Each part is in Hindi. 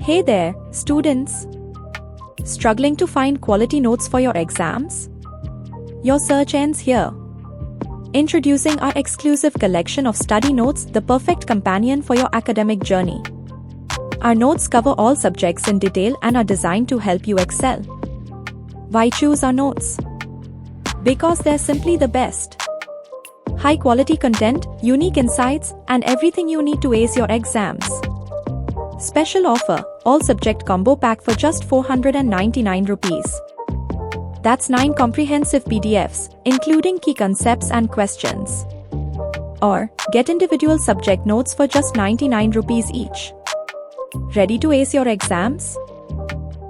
Hey there, students! Struggling to find quality notes for your exams? Your search ends here. Introducing our exclusive collection of study notes, the perfect companion for your academic journey. Our notes cover all subjects in detail and are designed to help you excel. Why choose our notes? Because they're simply the best. High quality content, unique insights, and everything you need to ace your exams. Special offer, all subject combo pack for just 499 rupees. That's 9 comprehensive PDFs, including key concepts and questions. Or, get individual subject notes for just 99 rupees each. Ready to ace your exams?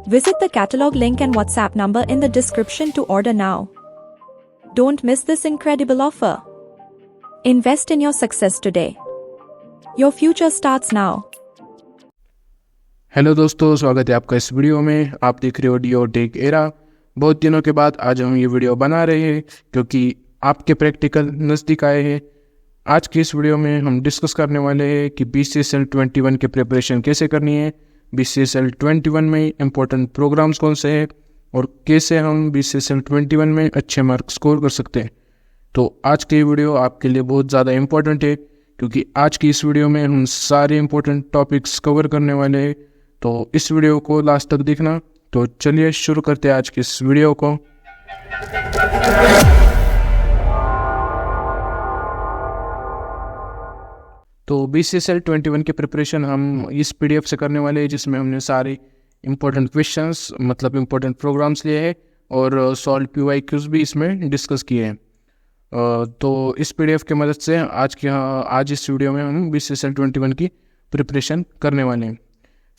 Visit the catalog link and WhatsApp number in the description to order now. Don't miss this incredible offer. Invest in your success today. Your future starts now. Hello दोस्तों, स्वागत है आपका इस वीडियो में। आप देख रहे हो डीओ टेक एरा। बहुत दिनों के बाद आज हम ये वीडियो बना रहे हैं क्योंकि आपके प्रैक्टिकल नज़दीक आए हैं। आज की इस वीडियो में हम डिस्कस करने वाले हैं कि BCSL 21 के प्रिपरेशन कैसे करनी है, BCSL 21 में इंपॉर्टेंट प्रोग्राम्स कौन से हैं और कैसे हम BCSL 21 में अच्छे मार्क्स स्कोर कर सकते हैं। तो आज की वीडियो आपके लिए बहुत ज़्यादा इम्पोर्टेंट है क्योंकि आज की इस वीडियो में हम सारे इम्पोर्टेंट टॉपिक्स कवर करने वाले हैं। तो इस वीडियो को लास्ट तक देखना। तो चलिए शुरू करते हैं आज की इस वीडियो को। तो BCSL 21 की प्रिपरेशन हम इस PDF से करने वाले हैं जिसमें हमने सारे इम्पोर्टेंट क्वेश्चंस मतलब इम्पोर्टेंट प्रोग्राम्स लिए हैं और सॉल्व PYQs भी इसमें डिस्कस किए हैं। तो इस PDF की मदद से आज इस वीडियो में हम BCSL 21 की प्रिपरेशन करने वाले हैं।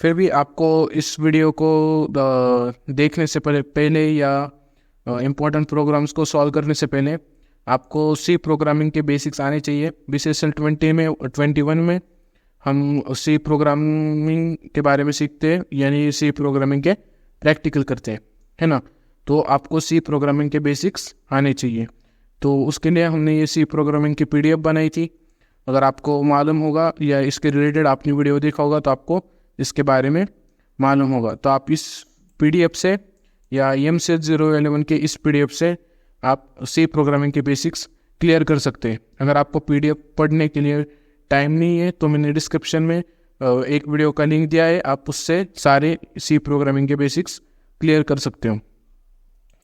फिर भी आपको इस वीडियो को देखने से पहले या इम्पोर्टेंट प्रोग्राम्स को सॉल्व करने से पहले आपको C प्रोग्रामिंग के बेसिक्स आने चाहिए। BCSL 21 में हम C प्रोग्रामिंग के बारे में सीखते हैं, यानी C प्रोग्रामिंग के प्रैक्टिकल करते हैं, है ना। तो आपको C प्रोग्रामिंग के बेसिक्स आने चाहिए। तो उसके लिए हमने ये C प्रोग्रामिंग की PDF बनाई थी। अगर आपको मालूम होगा या इसके रिलेटेड आपने वीडियो देखा होगा तो आपको इसके बारे में मालूम होगा। तो आप इस PDF से या EAMCET 011 के इस PDF से आप C प्रोग्रामिंग के बेसिक्स क्लियर कर सकते हैं। अगर आपको PDF पढ़ने के लिए टाइम नहीं है तो मैंने डिस्क्रिप्शन में एक वीडियो का लिंक दिया है, आप उससे सारे C प्रोग्रामिंग के बेसिक्स क्लियर कर सकते हो।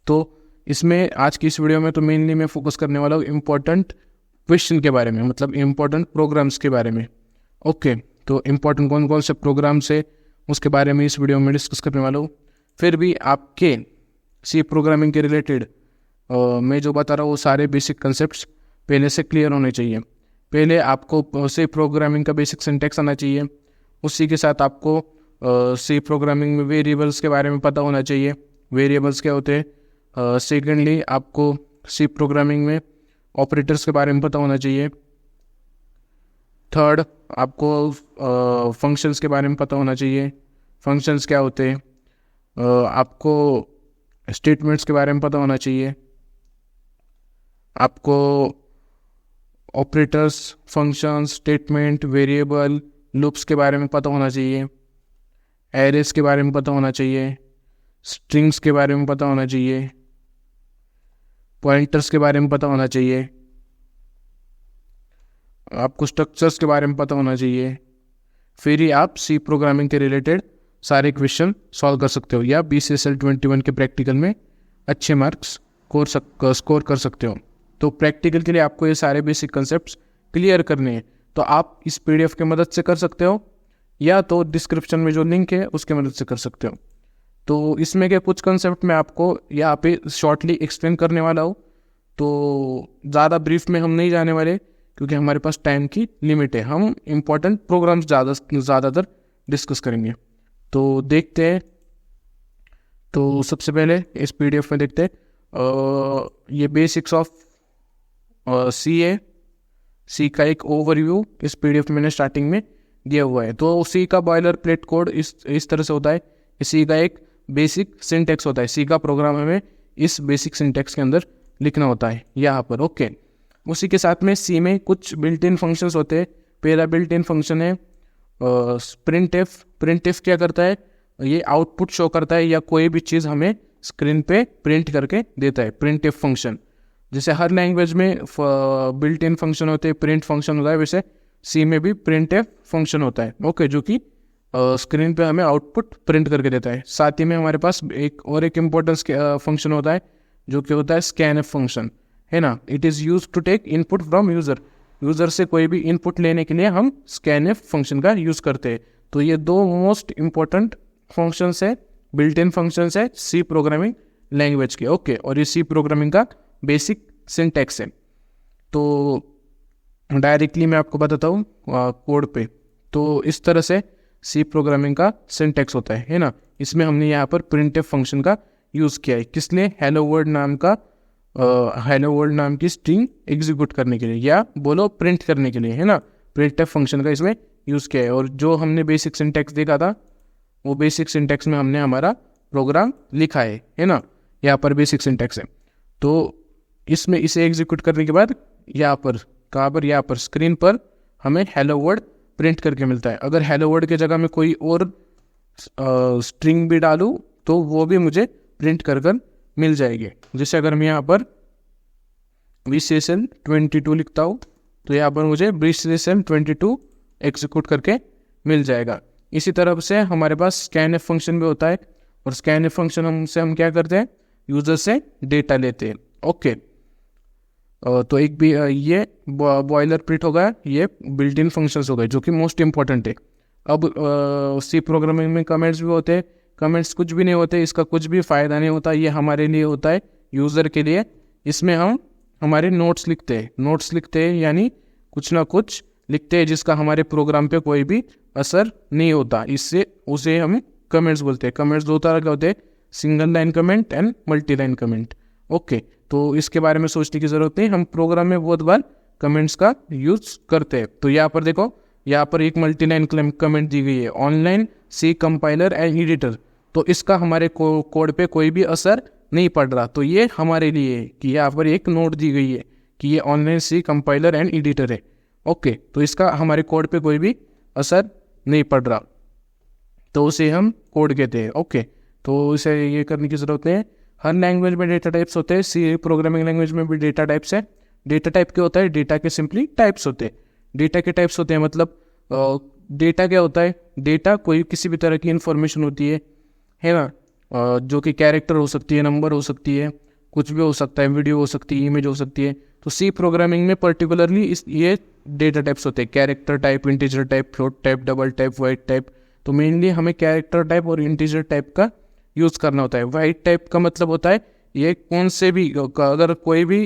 तो इसमें आज की इस वीडियो में तो मेनली मैं फोकस करने वाला हूँ इम्पोर्टेंट क्वेश्चन के बारे में, मतलब इम्पोर्टेंट प्रोग्राम्स के बारे में। ओके, तो इम्पोर्टेंट कौन कौन से प्रोग्राम्स है उसके बारे में इस वीडियो में डिस्कस करने वाला हूँ। फिर भी आपके C प्रोग्रामिंग के रिलेटेड मैं जो बता रहा हूँ वो सारे बेसिक कंसेप्ट्स पहले से क्लियर होने चाहिए। पहले आपको C प्रोग्रामिंग का बेसिक सिंटैक्स आना चाहिए। उसी के साथ आपको C प्रोग्रामिंग में वेरिएबल्स के बारे में पता होना चाहिए, वेरिएबल्स क्या होते हैं। सेकेंडली आपको C प्रोग्रामिंग में ऑपरेटर्स के बारे में पता होना चाहिए। थर्ड आपको फंक्शंस के बारे में पता होना चाहिए, फंक्शंस क्या होते हैं। आपको स्टेटमेंट्स के बारे में पता होना चाहिए। आपको operators, functions, statement, variable, loops के बारे में पता होना चाहिए। एरेस के बारे में पता होना चाहिए। स्ट्रिंग्स के बारे में पता होना चाहिए। पॉइंटर्स के बारे में पता होना चाहिए। आपको स्ट्रक्चर्स के बारे में पता होना चाहिए। फिर ही आप C प्रोग्रामिंग के रिलेटेड सारे क्वेश्चन सॉल्व कर सकते हो या BCSL 21 के प्रैक्टिकल में अच्छे मार्क्स स्कोर कर सकते हो। तो प्रैक्टिकल के लिए आपको ये सारे बेसिक कंसेप्ट्स क्लियर करने हैं। तो आप इस PDF की मदद से कर सकते हो या तो डिस्क्रिप्शन में जो लिंक है उसके मदद से कर सकते हो। तो इसमें के कुछ कंसेप्ट मैं आपको यहाँ पे शॉर्टली एक्सप्लेन करने वाला हूँ। तो ज़्यादा ब्रीफ में हम नहीं जाने वाले क्योंकि हमारे पास टाइम की लिमिट है। हम इम्पोर्टेंट प्रोग्राम्स ज़्यादातर डिस्कस करेंगे। तो देखते हैं। तो सबसे पहले इस PDF में देखते हैं ये बेसिक्स ऑफ C है। C का एक ओवरव्यू इस PDF में मैंने स्टार्टिंग में दिया हुआ है। तो C का बॉयलर प्लेट कोड इस तरह से होता है। C का एक बेसिक सिंटैक्स होता है। C का प्रोग्राम हमें इस बेसिक सिंटैक्स के अंदर लिखना होता है यहाँ पर। ओके, उसी के साथ में C में कुछ बिल्ट इन फंक्शंस होते हैं। पहला बिल्ट इन फंक्शन है प्रिंट एफ क्या करता है, ये आउटपुट शो करता है या कोई भी चीज़ हमें स्क्रीन पे प्रिंट करके देता है, प्रिंट एफ फंक्शन। जैसे हर लैंग्वेज में बिल्ट इन फंक्शन होते हैं, प्रिंट फंक्शन होता है, वैसे सी में भी प्रिंट एफ फंक्शन होता है, ओके, जो कि स्क्रीन पे हमें आउटपुट प्रिंट करके देता है। साथ ही में हमारे पास एक इम्पोर्टेंट फंक्शन होता है जो कि होता है स्कैन एफ फंक्शन, है ना। It is use to take input from user से कोई भी इनपुट लेने के लिए हम स्कैन एफ फंक्शन का यूज़ करते हैं। तो ये दो मोस्ट इम्पोर्टेंट फंक्शंस है, बिल्ट इन फंक्शंस है सी प्रोग्रामिंग लैंग्वेज के, ओके। और ये सी प्रोग्रामिंग का बेसिक सिंटैक्स है। तो डायरेक्टली मैं आपको बताता हूँ कोड पे। तो इस तरह से सी प्रोग्रामिंग का सिंटैक्स होता है ना। इसमें हमने यहाँ पर प्रिंटफ फंक्शन का यूज़ किया है, किस लिए, हेलो वर्ल्ड नाम की स्ट्रिंग एग्जीक्यूट करने के लिए, या बोलो प्रिंट करने के लिए, है ना। प्रिंटफ फंक्शन का इसमें यूज़ किया है। और जो हमने बेसिक सिंटैक्स देखा था, वो बेसिक सिंटैक्स में हमने हमारा प्रोग्राम लिखा है ना। यहाँ पर बेसिक सिंटैक्स है। तो इसमें इसे एग्जीक्यूट करने के बाद यहाँ पर स्क्रीन पर हमें हेलो वर्ल्ड प्रिंट करके मिलता है। अगर हेलो वर्ल्ड के जगह में कोई और स्ट्रिंग भी डालूँ तो वो भी मुझे प्रिंट कर मिल जाएगी। जैसे अगर मैं यहाँ पर VCSL22 लिखता हूँ तो यहाँ पर मुझे VCSL22 एग्जीक्यूट करके मिल जाएगा। इसी तरह से हमारे पास स्कैनएफ फंक्शन भी होता है, और स्कैनएफ फंक्शन हम क्या करते हैं, यूज़र से डेटा लेते हैं, ओके। तो एक भी ये बॉयलर प्रिंट होगा, ये बिल्ट इन फंक्शंस हो गए जो कि मोस्ट इंपॉर्टेंट है। अब सी प्रोग्रामिंग में कमेंट्स भी होते हैं, कमेंट्स कुछ भी नहीं होते, इसका कुछ भी फ़ायदा नहीं होता, ये हमारे लिए होता है, यूज़र के लिए। इसमें हम हमारे नोट्स लिखते हैं, यानी कुछ ना कुछ लिखते हैं जिसका हमारे प्रोग्राम पे कोई भी असर नहीं होता, इससे उसे हम कमेंट्स बोलते हैं। कमेंट्स दो तरह के होते हैं, single line comment and multi line comment, okay. तो इसके बारे में सोचने की ज़रूरत नहीं, हम प्रोग्राम में बहुत बार कमेंट्स का यूज़ करते हैं। तो यहाँ पर देखो, यहाँ पर एक मल्टी लाइन कमेंट दी गई है, online C compiler and editor. तो इसका हमारे कोड पे कोई भी असर नहीं पड़ रहा। तो ये हमारे लिए है कि यहाँ पर एक नोट दी गई है कि ये online C compiler and editor है, ओके। तो इसका हमारे कोड पे कोई भी असर नहीं पड़ रहा, तो उसे हम कोड कहते हैं, ओके। तो इसे ये करने की ज़रूरत है। हर लैंग्वेज में डेटा टाइप्स होते हैं, सी प्रोग्रामिंग लैंग्वेज में भी डेटा टाइप्स है। डेटा टाइप क्या होता है, डेटा के सिंपली टाइप्स होते हैं। डेटा के टाइप्स होते हैं मतलब डेटा क्या होता है, डेटा कोई किसी भी तरह की इंफॉर्मेशन होती है ना, जो कि कैरेक्टर हो सकती है, नंबर हो सकती है, कुछ भी हो सकता है, वीडियो हो सकती है, इमेज हो सकती है। तो सी प्रोग्रामिंग में पर्टिकुलरली ये डेटा टाइप्स होते हैं, character type, integer type, float type, double type, white type. तो मेनली हमें कैरेक्टर टाइप और इंटीजर टाइप का यूज़ करना होता है। वाइट टाइप का मतलब होता है ये कौन से भी, अगर कोई भी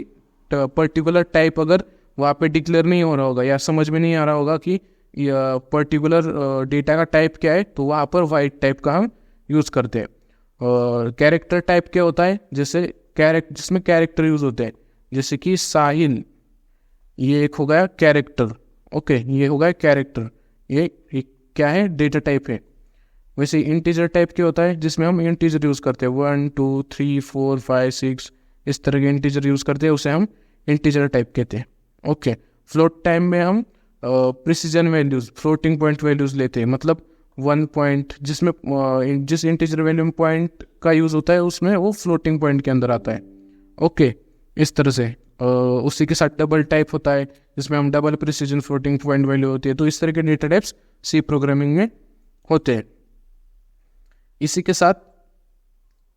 पर्टिकुलर टाइप अगर वहाँ पे डिक्लेयर नहीं हो रहा होगा या समझ में नहीं आ रहा होगा कि पर्टिकुलर डेटा का टाइप क्या है, तो वहाँ पर वाइट टाइप का हम यूज़ करते हैं। और कैरेक्टर टाइप क्या होता है, जैसे जिसमें कैरेक्टर यूज़ होते हैं, जैसे कि साहिल, ये एक हो गया कैरेक्टर, ओके, ये हो गया कैरेक्टर, ये क्या है, डेटा टाइप है। वैसे इंटीजर टाइप क्या होता है, जिसमें हम इंटीजर यूज़ करते हैं, 1 2 3 4 5 6 इस तरह के इंटीजर यूज़ करते हैं, उसे हम इंटीजर टाइप कहते हैं, ओके। फ्लोट टाइप में हम precision values, floating point values लेते हैं, मतलब 1 पॉइंट, जिसमें जिस इंटीजर वैल्यू में पॉइंट का यूज़ होता है उसमें वो फ्लोटिंग पॉइंट के अंदर आता है, ओके। इस तरह से उसी के साथ डबल टाइप होता है, जिसमें हम double precision floating point value होती है। तो इस तरह के डेटा टाइप्स सी प्रोग्रामिंग में होते हैं। इसी के साथ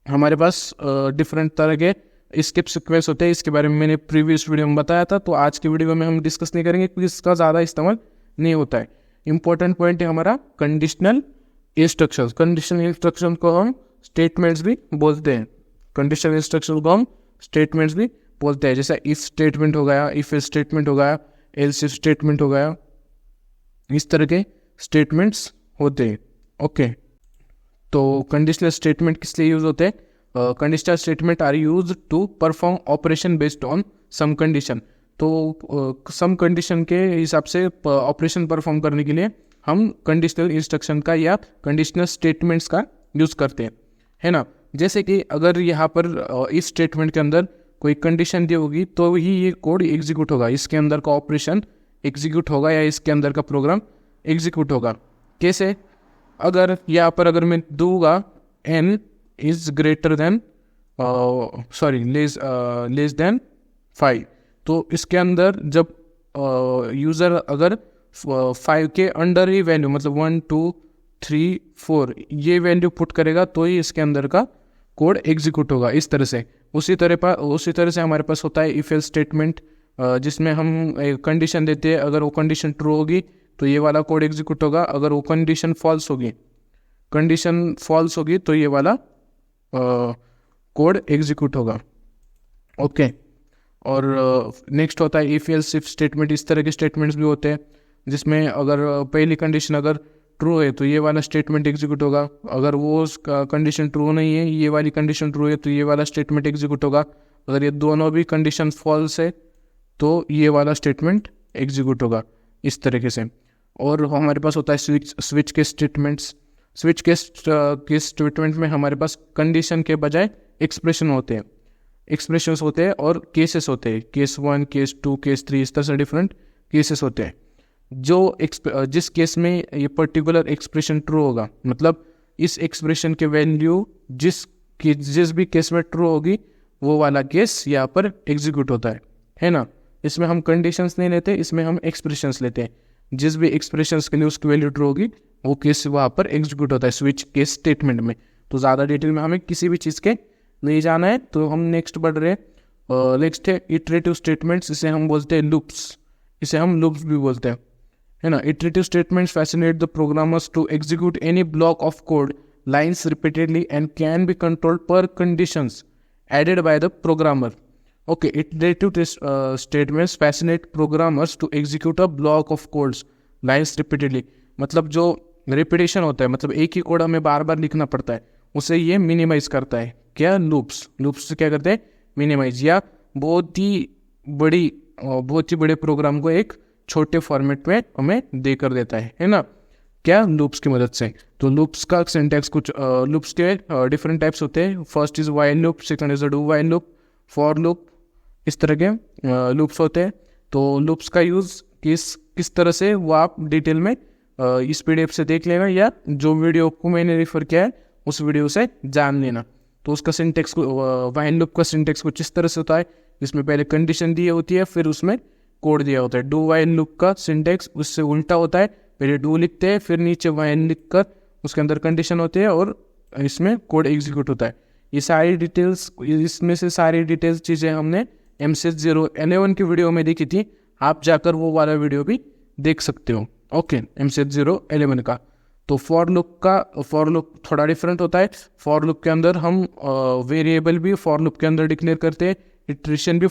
हमारे पास डिफरेंट तरह के स्किप सीक्वेंस होते हैं, इसके बारे में मैंने प्रीवियस वीडियो में बताया था, तो आज की वीडियो में हम डिस्कस नहीं करेंगे क्योंकि इसका ज़्यादा इस्तेमाल नहीं होता है। इंपॉर्टेंट पॉइंट है हमारा कंडीशनल इंस्ट्रक्शंस। कंडीशनल इंस्ट्रक्शन को हम स्टेटमेंट्स भी बोलते हैं, कंडीशनल इंस्ट्रक्शन को हम स्टेटमेंट्स भी बोलते हैं। जैसे इफ स्टेटमेंट हो गया, इफ स्टेटमेंट हो गया, एल्स इफ स्टेटमेंट हो गया, इस तरह के स्टेटमेंट्स होते हैं, ओके। तो कंडीशनल स्टेटमेंट किस लिए यूज होते हैं, conditional statement are use to perform operation based on some condition. तो सम कंडीशन के हिसाब से ऑपरेशन परफॉर्म करने के लिए हम कंडीशनल इंस्ट्रक्शन का या कंडीशनल स्टेटमेंट्स का यूज़ करते हैं, है ना। जैसे कि अगर यहाँ पर इस स्टेटमेंट के अंदर कोई कंडीशन दी होगी तो ही ये कोड एग्जीक्यूट होगा, इसके अंदर का ऑपरेशन एग्जीक्यूट होगा या इसके अंदर का प्रोग्राम एग्जीक्यूट होगा। कैसे? अगर यहाँ पर अगर मैं दूंगा n is greater than less then 5, तो इसके अंदर जब यूज़र अगर 5 के अंडर ही वैल्यू मतलब 1 2 3 4 ये वैल्यू पुट करेगा तो ही इसके अंदर का कोड एग्जीक्यूट होगा इस तरह से। उसी तरह से हमारे पास होता है इफ एल्स स्टेटमेंट, जिसमें हम एक कंडीशन देते हैं, अगर वो कंडीशन ट्रू होगी तो ये वाला कोड एग्जीक्यूट होगा, अगर वो कंडीशन फॉल्स होगी तो ये वाला कोड एग्जीक्यूट होगा। ओके, और नेक्स्ट होता है इफ एल्स इफ स्टेटमेंट। इस तरह के स्टेटमेंट्स भी होते हैं जिसमें अगर पहली कंडीशन अगर ट्रू है तो ये वाला स्टेटमेंट एग्जीक्यूट होगा, अगर वो कंडीशन ट्रू नहीं है, ये वाली कंडीशन ट्रू है तो ये वाला स्टेटमेंट एग्जीक्यूट होगा, अगर ये दोनों भी कंडीशन फॉल्स है तो ये वाला स्टेटमेंट एग्जीक्यूट होगा इस तरीके से। और हमारे पास होता है स्विच के स्टेटमेंट्स। स्विच के स्टेटमेंट में हमारे पास कंडीशन के बजाय एक्सप्रेशंस होते हैं और केसेस होते हैं, केस 1 केस 2 केस 3 इस तरह से डिफरेंट केसेस होते हैं। जिस केस में ये पर्टिकुलर एक्सप्रेशन ट्रू होगा, मतलब इस एक्सप्रेशन के वैल्यू जिस भी केस में ट्रू होगी वो वाला केस यहाँ पर एग्जीक्यूट होता है ना। इसमें हम कंडीशंस नहीं लेते, इसमें हम एक्सप्रेशंस लेते हैं। जिस भी एक्सप्रेशंस के लिए उसकी वैल्यू ट्रू होगी वो केस वहाँ पर एग्जीक्यूट होता है स्विच केस स्टेटमेंट में। तो ज़्यादा डिटेल में हमें किसी भी चीज़ के नहीं जाना है, तो हम नेक्स्ट बढ़ रहे हैं। नेक्स्ट है इटरेटिव स्टेटमेंट्स, इसे हम बोलते हैं लूप्स, इसे हम लूप्स भी बोलते हैं, है ना। Iterative statements fascinate the programmers to execute any block of code lines repeatedly and can be controlled पर conditions added by the programmer. Okay, iterative statements fascinate programmers to execute a block of codes lines repeatedly। मतलब जो रिपीटेशन होता है, मतलब एक ही कोड हमें बार बार लिखना पड़ता है, उसे ये मिनिमाइज करता है। क्या? लूप्स से क्या करते हैं? मिनिमाइज, या बहुत ही बड़े प्रोग्राम को एक छोटे फॉर्मेट में हमें देकर देता है ना। क्या? लूप्स की मदद से। तो लूप्स का सिंटैक्स कुछ लूप्स के डिफरेंट टाइप्स होते हैं। First is while loop, second is do while loop, for loop, इस तरह के लूप्स होते हैं। तो लूप्स का यूज़ किस तरह से वो आप डिटेल में इस PDF से देख लेना, या जो वीडियो को मैंने रेफर किया है उस वीडियो से जान लेना। तो उसका सिंटेक्स व्हाइल लूप का सिंटेक्स कुछ इस तरह से होता है, जिसमें पहले कंडीशन दी होती है फिर उसमें कोड दिया होता है। डू व्हाइल लूप का सिंटेक्स उससे उल्टा होता है, पहले डू लिखते हैं फिर नीचे व्हाइल लिख कर उसके अंदर कंडीशन होती है और इसमें कोड एग्जीक्यूट होता है। ये सारी डिटेल्स, इसमें से सारी डिटेल्स चीज़ें हमने MCS 011 की वीडियो में देखी थी, आप जाकर वो वाला वीडियो भी देख सकते हो। ओके, MCS 011 का। तो फॉर लूप थोड़ा डिफरेंट होता है। फॉर लूप के अंदर हम वेरिएबल भी फॉर लूप के अंदर डिक्लेयर करते हैं, इटरेशन भी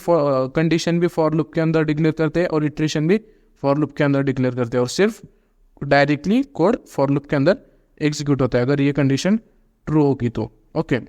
कंडीशन भी फॉर लूप के अंदर डिक्लेयर करते हैं और इटरेशन भी फॉर लूप के अंदर डिक्लेयर करते हैं, और सिर्फ डायरेक्टली कोड फॉर लूप के अंदर एग्जीक्यूट होता है अगर ये कंडीशन ट्रू होगी तो। ओके,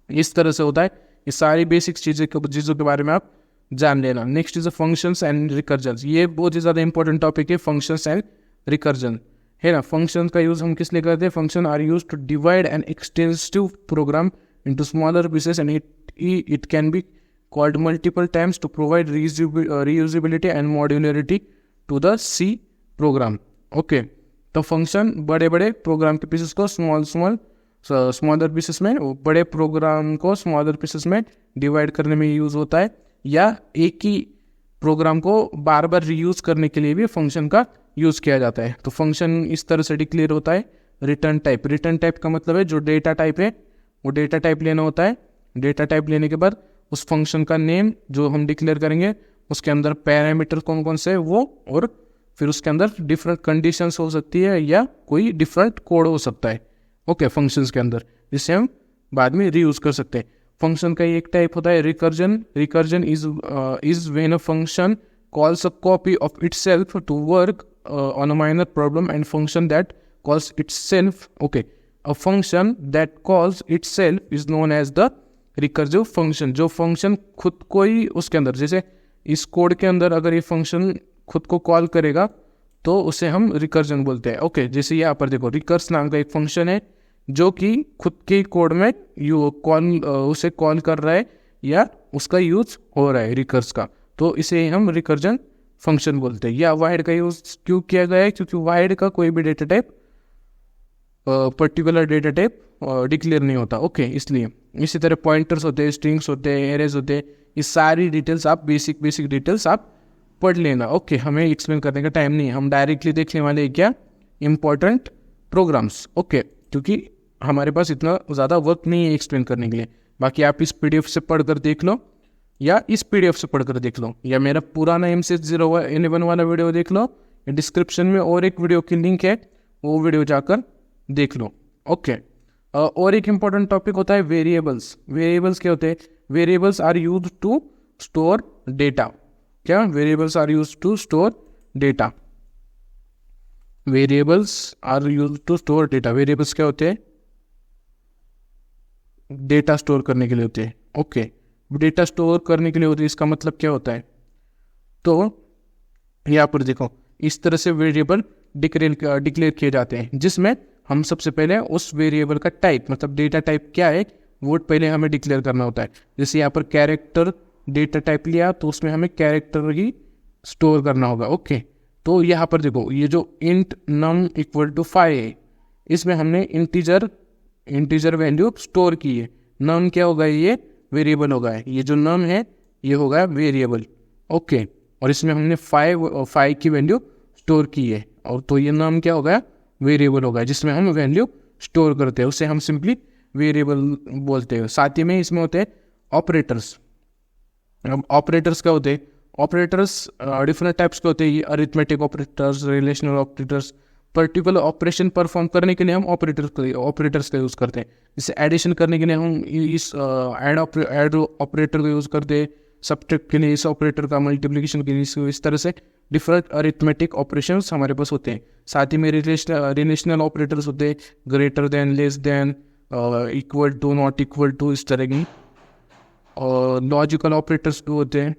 इस तरह से होता है। ये सारी बेसिक चीज़ों के बारे में आप जान लेना। Next is functions and recursions. ये बहुत ही ज़्यादा इंपॉर्टेंट टॉपिक है, फंक्शंस एंड रिकर्जन, है ना। फंक्शंस का यूज़ हम किस लिए करते हैं? Function are use to divide an extensive program into smaller pieces and it can be called multiple times to provide reusability and modularity to the C program. Okay, तो फंक्शन बड़े बड़े प्रोग्राम के पीसेस को स्मॉलर पीसेस में, बड़े प्रोग्राम को स्मॉलर पीसेस में डिवाइड करने में यूज़ होता है, या एक ही प्रोग्राम को बार बार रीयूज़ करने के लिए भी फंक्शन का यूज़ किया जाता है। तो फंक्शन इस तरह से डिक्लेयर होता है। रिटर्न टाइप का मतलब है जो डेटा टाइप है वो डेटा टाइप लेना होता है। डेटा टाइप लेने के बाद उस फंक्शन का नेम जो हम डिक्लेयर करेंगे, उसके अंदर पैरामीटर कौन कौन से है वो, और फिर उसके अंदर डिफरेंट कंडीशंस हो सकती है या कोई डिफरेंट कोड हो सकता है। ओके, फंक्शंस के अंदर, जिससे हम बाद में रीयूज कर सकते हैं। फंक्शन का एक टाइप होता है recursion. Recursion is when a function calls a copy of itself to work on a minor problem and function that calls itself, okay, a function that calls itself is known as the recursive function. जो फंक्शन खुद को ही उसके अंदर, जैसे इस कोड के अंदर अगर ये फंक्शन खुद को कॉल करेगा तो उसे हम रिकर्जन बोलते हैं। ओके, जैसे यहाँ पर देखो, रिकर्स नाम का एक फंक्शन है जो कि खुद के कोड में उसे कॉल कर रहा है या उसका यूज हो रहा है रिकर्स का, तो इसे हम रिकर्जन फंक्शन बोलते हैं। या वाइड का यूज क्यों किया गया है? क्योंकि वाइड का कोई भी data type particular data type declare नहीं होता। ओके, इसलिए इसी तरह पॉइंटर्स होते हैं, स्ट्रिंग्स होते हैं, एरेज होते हैं, ये सारी डिटेल्स आप बेसिक डिटेल्स आप पढ़ लेना। ओके, हमें एक्सप्लेन करने का टाइम नहीं है, हम डायरेक्टली देखने वाले हैं क्या, इंपॉर्टेंट प्रोग्राम्स। ओके, क्योंकि हमारे पास इतना ज़्यादा वक्त नहीं है एक्सप्लेन करने के लिए। बाकी आप इस पीडीएफ से पढ़कर देख लो या इस पीडीएफ से पढ़कर देख लो या मेरा पुराना M601 वाला वीडियो देख लो, डिस्क्रिप्शन में और एक वीडियो की लिंक है, वो वीडियो जाकर देख लो। ओके, और एक इम्पॉर्टेंट टॉपिक होता है वेरिएबल्स। वेरिएबल्स क्या होते हैं? Variables are used to store data. क्या? Variables are used to store data. Variables are used to store data. Variables क्या होते हैं? डेटा स्टोर करने के लिए होते हैं। ओके, डेटा स्टोर करने के लिए होती है, इसका मतलब क्या होता है? तो यहाँ पर देखो, इस तरह से वेरिएबल डिक्लेयर किए जाते हैं, जिसमें हम सबसे पहले उस वेरिएबल का टाइप, मतलब डेटा टाइप क्या है, वो पहले हमें डिक्लेयर करना होता है। जैसे यहाँ पर कैरेक्टर डेटा टाइप लिया, तो उसमें हमें कैरेक्टर ही स्टोर करना होगा। ओके, तो यहाँ पर देखो, ये जो इंट नम इक्वल टू 5 है, इसमें हमने इंटीजर वैल्यू स्टोर की है। नम क्या होगा? ये वेरिएबल होगा। ये जो नम है ये होगा वेरिएबल। ओके, और इसमें हमने 5 की वैल्यू स्टोर की है, और तो ये नम क्या होगा? वेरिएबल होगा, जिसमें हम वैल्यू स्टोर करते हैं, उसे हम सिंपली वेरिएबल बोलते हैं। साथ ही में इसमें होते हैं ऑपरेटर्स। अब ऑपरेटर्स क्या होते हैं? ऑपरेटर्स डिफरेंट टाइप्स के होते हैं। ये arithmetic operators, relational operators. Particular operation perform करने के लिए हम ऑपरेटर्स का यूज़ करते हैं। जैसे एडिशन करने के लिए हम इस ऐड ऑपरेटर का यूज़ करते हैं, सब्ट्रैक्ट के लिए इस ऑपरेटर का, मल्टीप्लिकेशन के लिए इस तरह से डिफरेंट अरिथमेटिक ऑपरेशंस हमारे पास होते हैं। साथ ही में रिलेशनल ऑपरेटर्स होते हैं, greater than, less than, equal to, not equal to, इस तरह की। और लॉजिकल ऑपरेटर्स भी होते हैं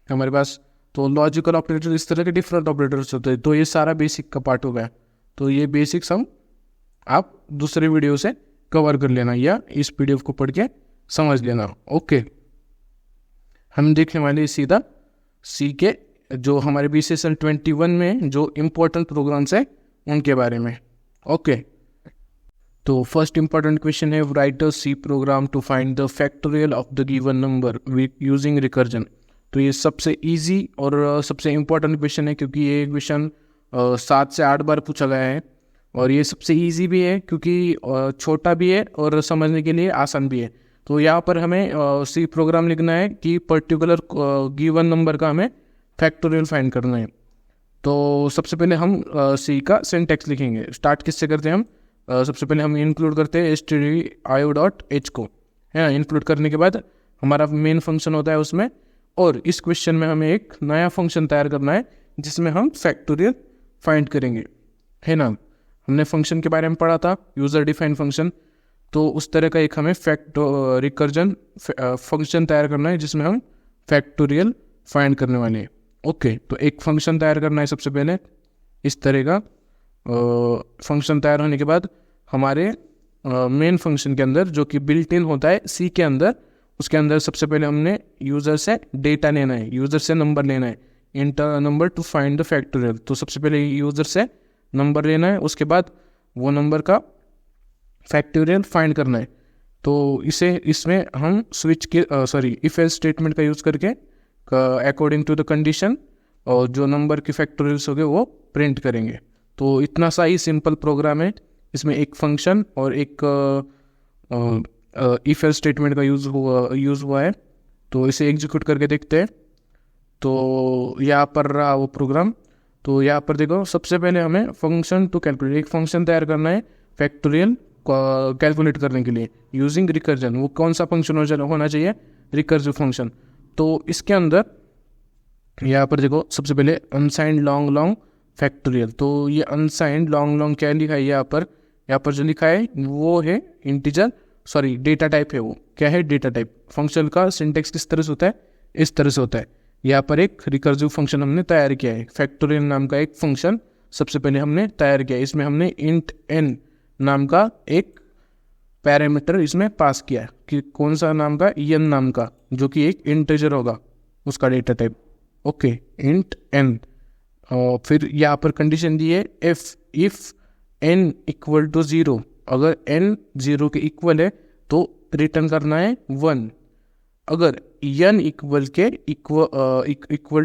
हमारे पास। तो लॉजिकल ऑपरेटर, इस तरह के डिफरेंट ऑपरेटर्स होते हैं। तो ये सारा बेसिक का पार्ट हो गया। तो ये बेसिक्स हम आप दूसरे वीडियो से कवर कर लेना या इस पीडीएफ को पढ़ के समझ लेना। ओके, हम देखने वाले सीधा सी के जो हमारे BCSL 21 में जो इम्पोर्टेंट प्रोग्राम्स है उनके बारे में। ओके, तो फर्स्ट इंपॉर्टेंट क्वेश्चन है, write a C program to find the factorial of the given number using recursion. तो ये सबसे इजी और सबसे इम्पोर्टेंट क्वेश्चन है, क्योंकि ये क्वेश्चन 7 से 8 बार पूछा गया है। और ये सबसे इजी भी है क्योंकि छोटा भी है और समझने के लिए आसान भी है। तो यहाँ पर हमें सी प्रोग्राम लिखना है कि पर्टिकुलर गिवन नंबर का हमें फैक्टोरियल फाइंड करना है। तो सबसे पहले हम सी का सिंटैक्स लिखेंगे। स्टार्ट किससे करते हैं हम? सबसे पहले हम इंक्लूड करते हैं stdio.h को, है। इंक्लूड करने के बाद हमारा मेन फंक्शन होता है उसमें, और इस क्वेश्चन में हमें एक नया फंक्शन तैयार करना है जिसमें हम फैक्टोरियल फाइंड करेंगे, है ना। हमने फंक्शन के बारे में पढ़ा था, यूज़र डिफाइन फंक्शन। तो उस तरह का एक हमें रिकर्जन फंक्शन तैयार करना है जिसमें हम फैक्टोरियल फाइंड करने वाले हैं। ओके, तो एक फंक्शन तैयार करना है सबसे पहले, इस तरह का फंक्शन तैयार होने के बाद हमारे मेन फंक्शन के अंदर, जो कि बिल्ट इन होता है सी के अंदर, उसके अंदर सबसे पहले हमने यूज़र से डेटा लेना है, यूज़र से नंबर लेना है, inter number two find the factorial. तो सबसे पहले यूज़र से नंबर लेना है, उसके बाद वो नंबर का फैक्टोरियल फाइंड करना है। तो इसमें हम इफ एल्स स्टेटमेंट का यूज़ करके अकॉर्डिंग टू द कंडीशन और जो नंबर के फैक्टोरियल्स हो गए वो प्रिंट करेंगे। तो इतना सा ही सिंपल प्रोग्राम है। इसमें एक फंक्शन और एक इफ एल्स स्टेटमेंट का यूज़ हुआ है। तो इसे एग्जीक्यूट करके देखते हैं। तो यहाँ पर रहा वो प्रोग्राम। तो यहाँ पर देखो, सबसे पहले हमें फंक्शन टू कैलकुलेट, एक फंक्शन तैयार करना है फैक्टोरियल कैलकुलेट करने के लिए यूजिंग रिकर्जन। वो कौन सा फंक्शन होना चाहिए? Recursive function. तो इसके अंदर यहाँ पर देखो, सबसे पहले अनसाइंड लॉन्ग फैक्टोरियल। तो ये अनसाइंड लॉन्ग क्या लिखा है यहाँ पर जो लिखा है वो है इंटीजर, डेटा टाइप है। वो क्या है? Data type. फंक्शन का सिंटेक्स किस तरह से होता है? इस तरह से होता है। यहाँ पर एक रिकर्सिव फंक्शन हमने तैयार किया है, फैक्टोरियल नाम का एक फंक्शन सबसे पहले हमने तैयार किया। इसमें हमने इंट n नाम का एक पैरामीटर इसमें पास किया है, कि कौन सा नाम का? n नाम का, जो कि एक इंटीजर होगा उसका data type. Okay, int n। और फिर यहाँ पर कंडीशन दी है इफ n इक्वल टू 0, अगर n 0 के इक्वल है तो रिटर्न करना है 1। अगर n इक्वल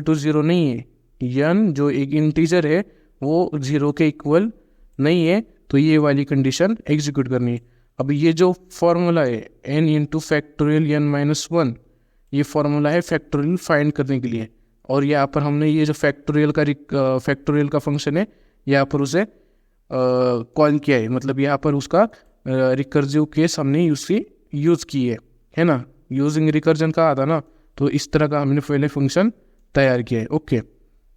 टू 0 नहीं है, n जो एक इंटीजर है वो 0 के इक्वल नहीं है, तो ये वाली कंडीशन एग्जीक्यूट करनी है। अब ये जो फॉर्मूला है n इंटू फैक्टोरियल n-1, ये फॉर्मूला है फैक्टोरियल फाइंड करने के लिए। और यहाँ पर हमने ये जो फैक्टोरियल का फंक्शन है यहाँ पर उसे कॉल किया है, मतलब यहाँ पर उसका रिकर्सिव केस हमने यूज़ की है ना, यूजिंग रिकर्जन कहा था ना, तो इस तरह का हमने पहले फंक्शन तैयार किया है। ओके,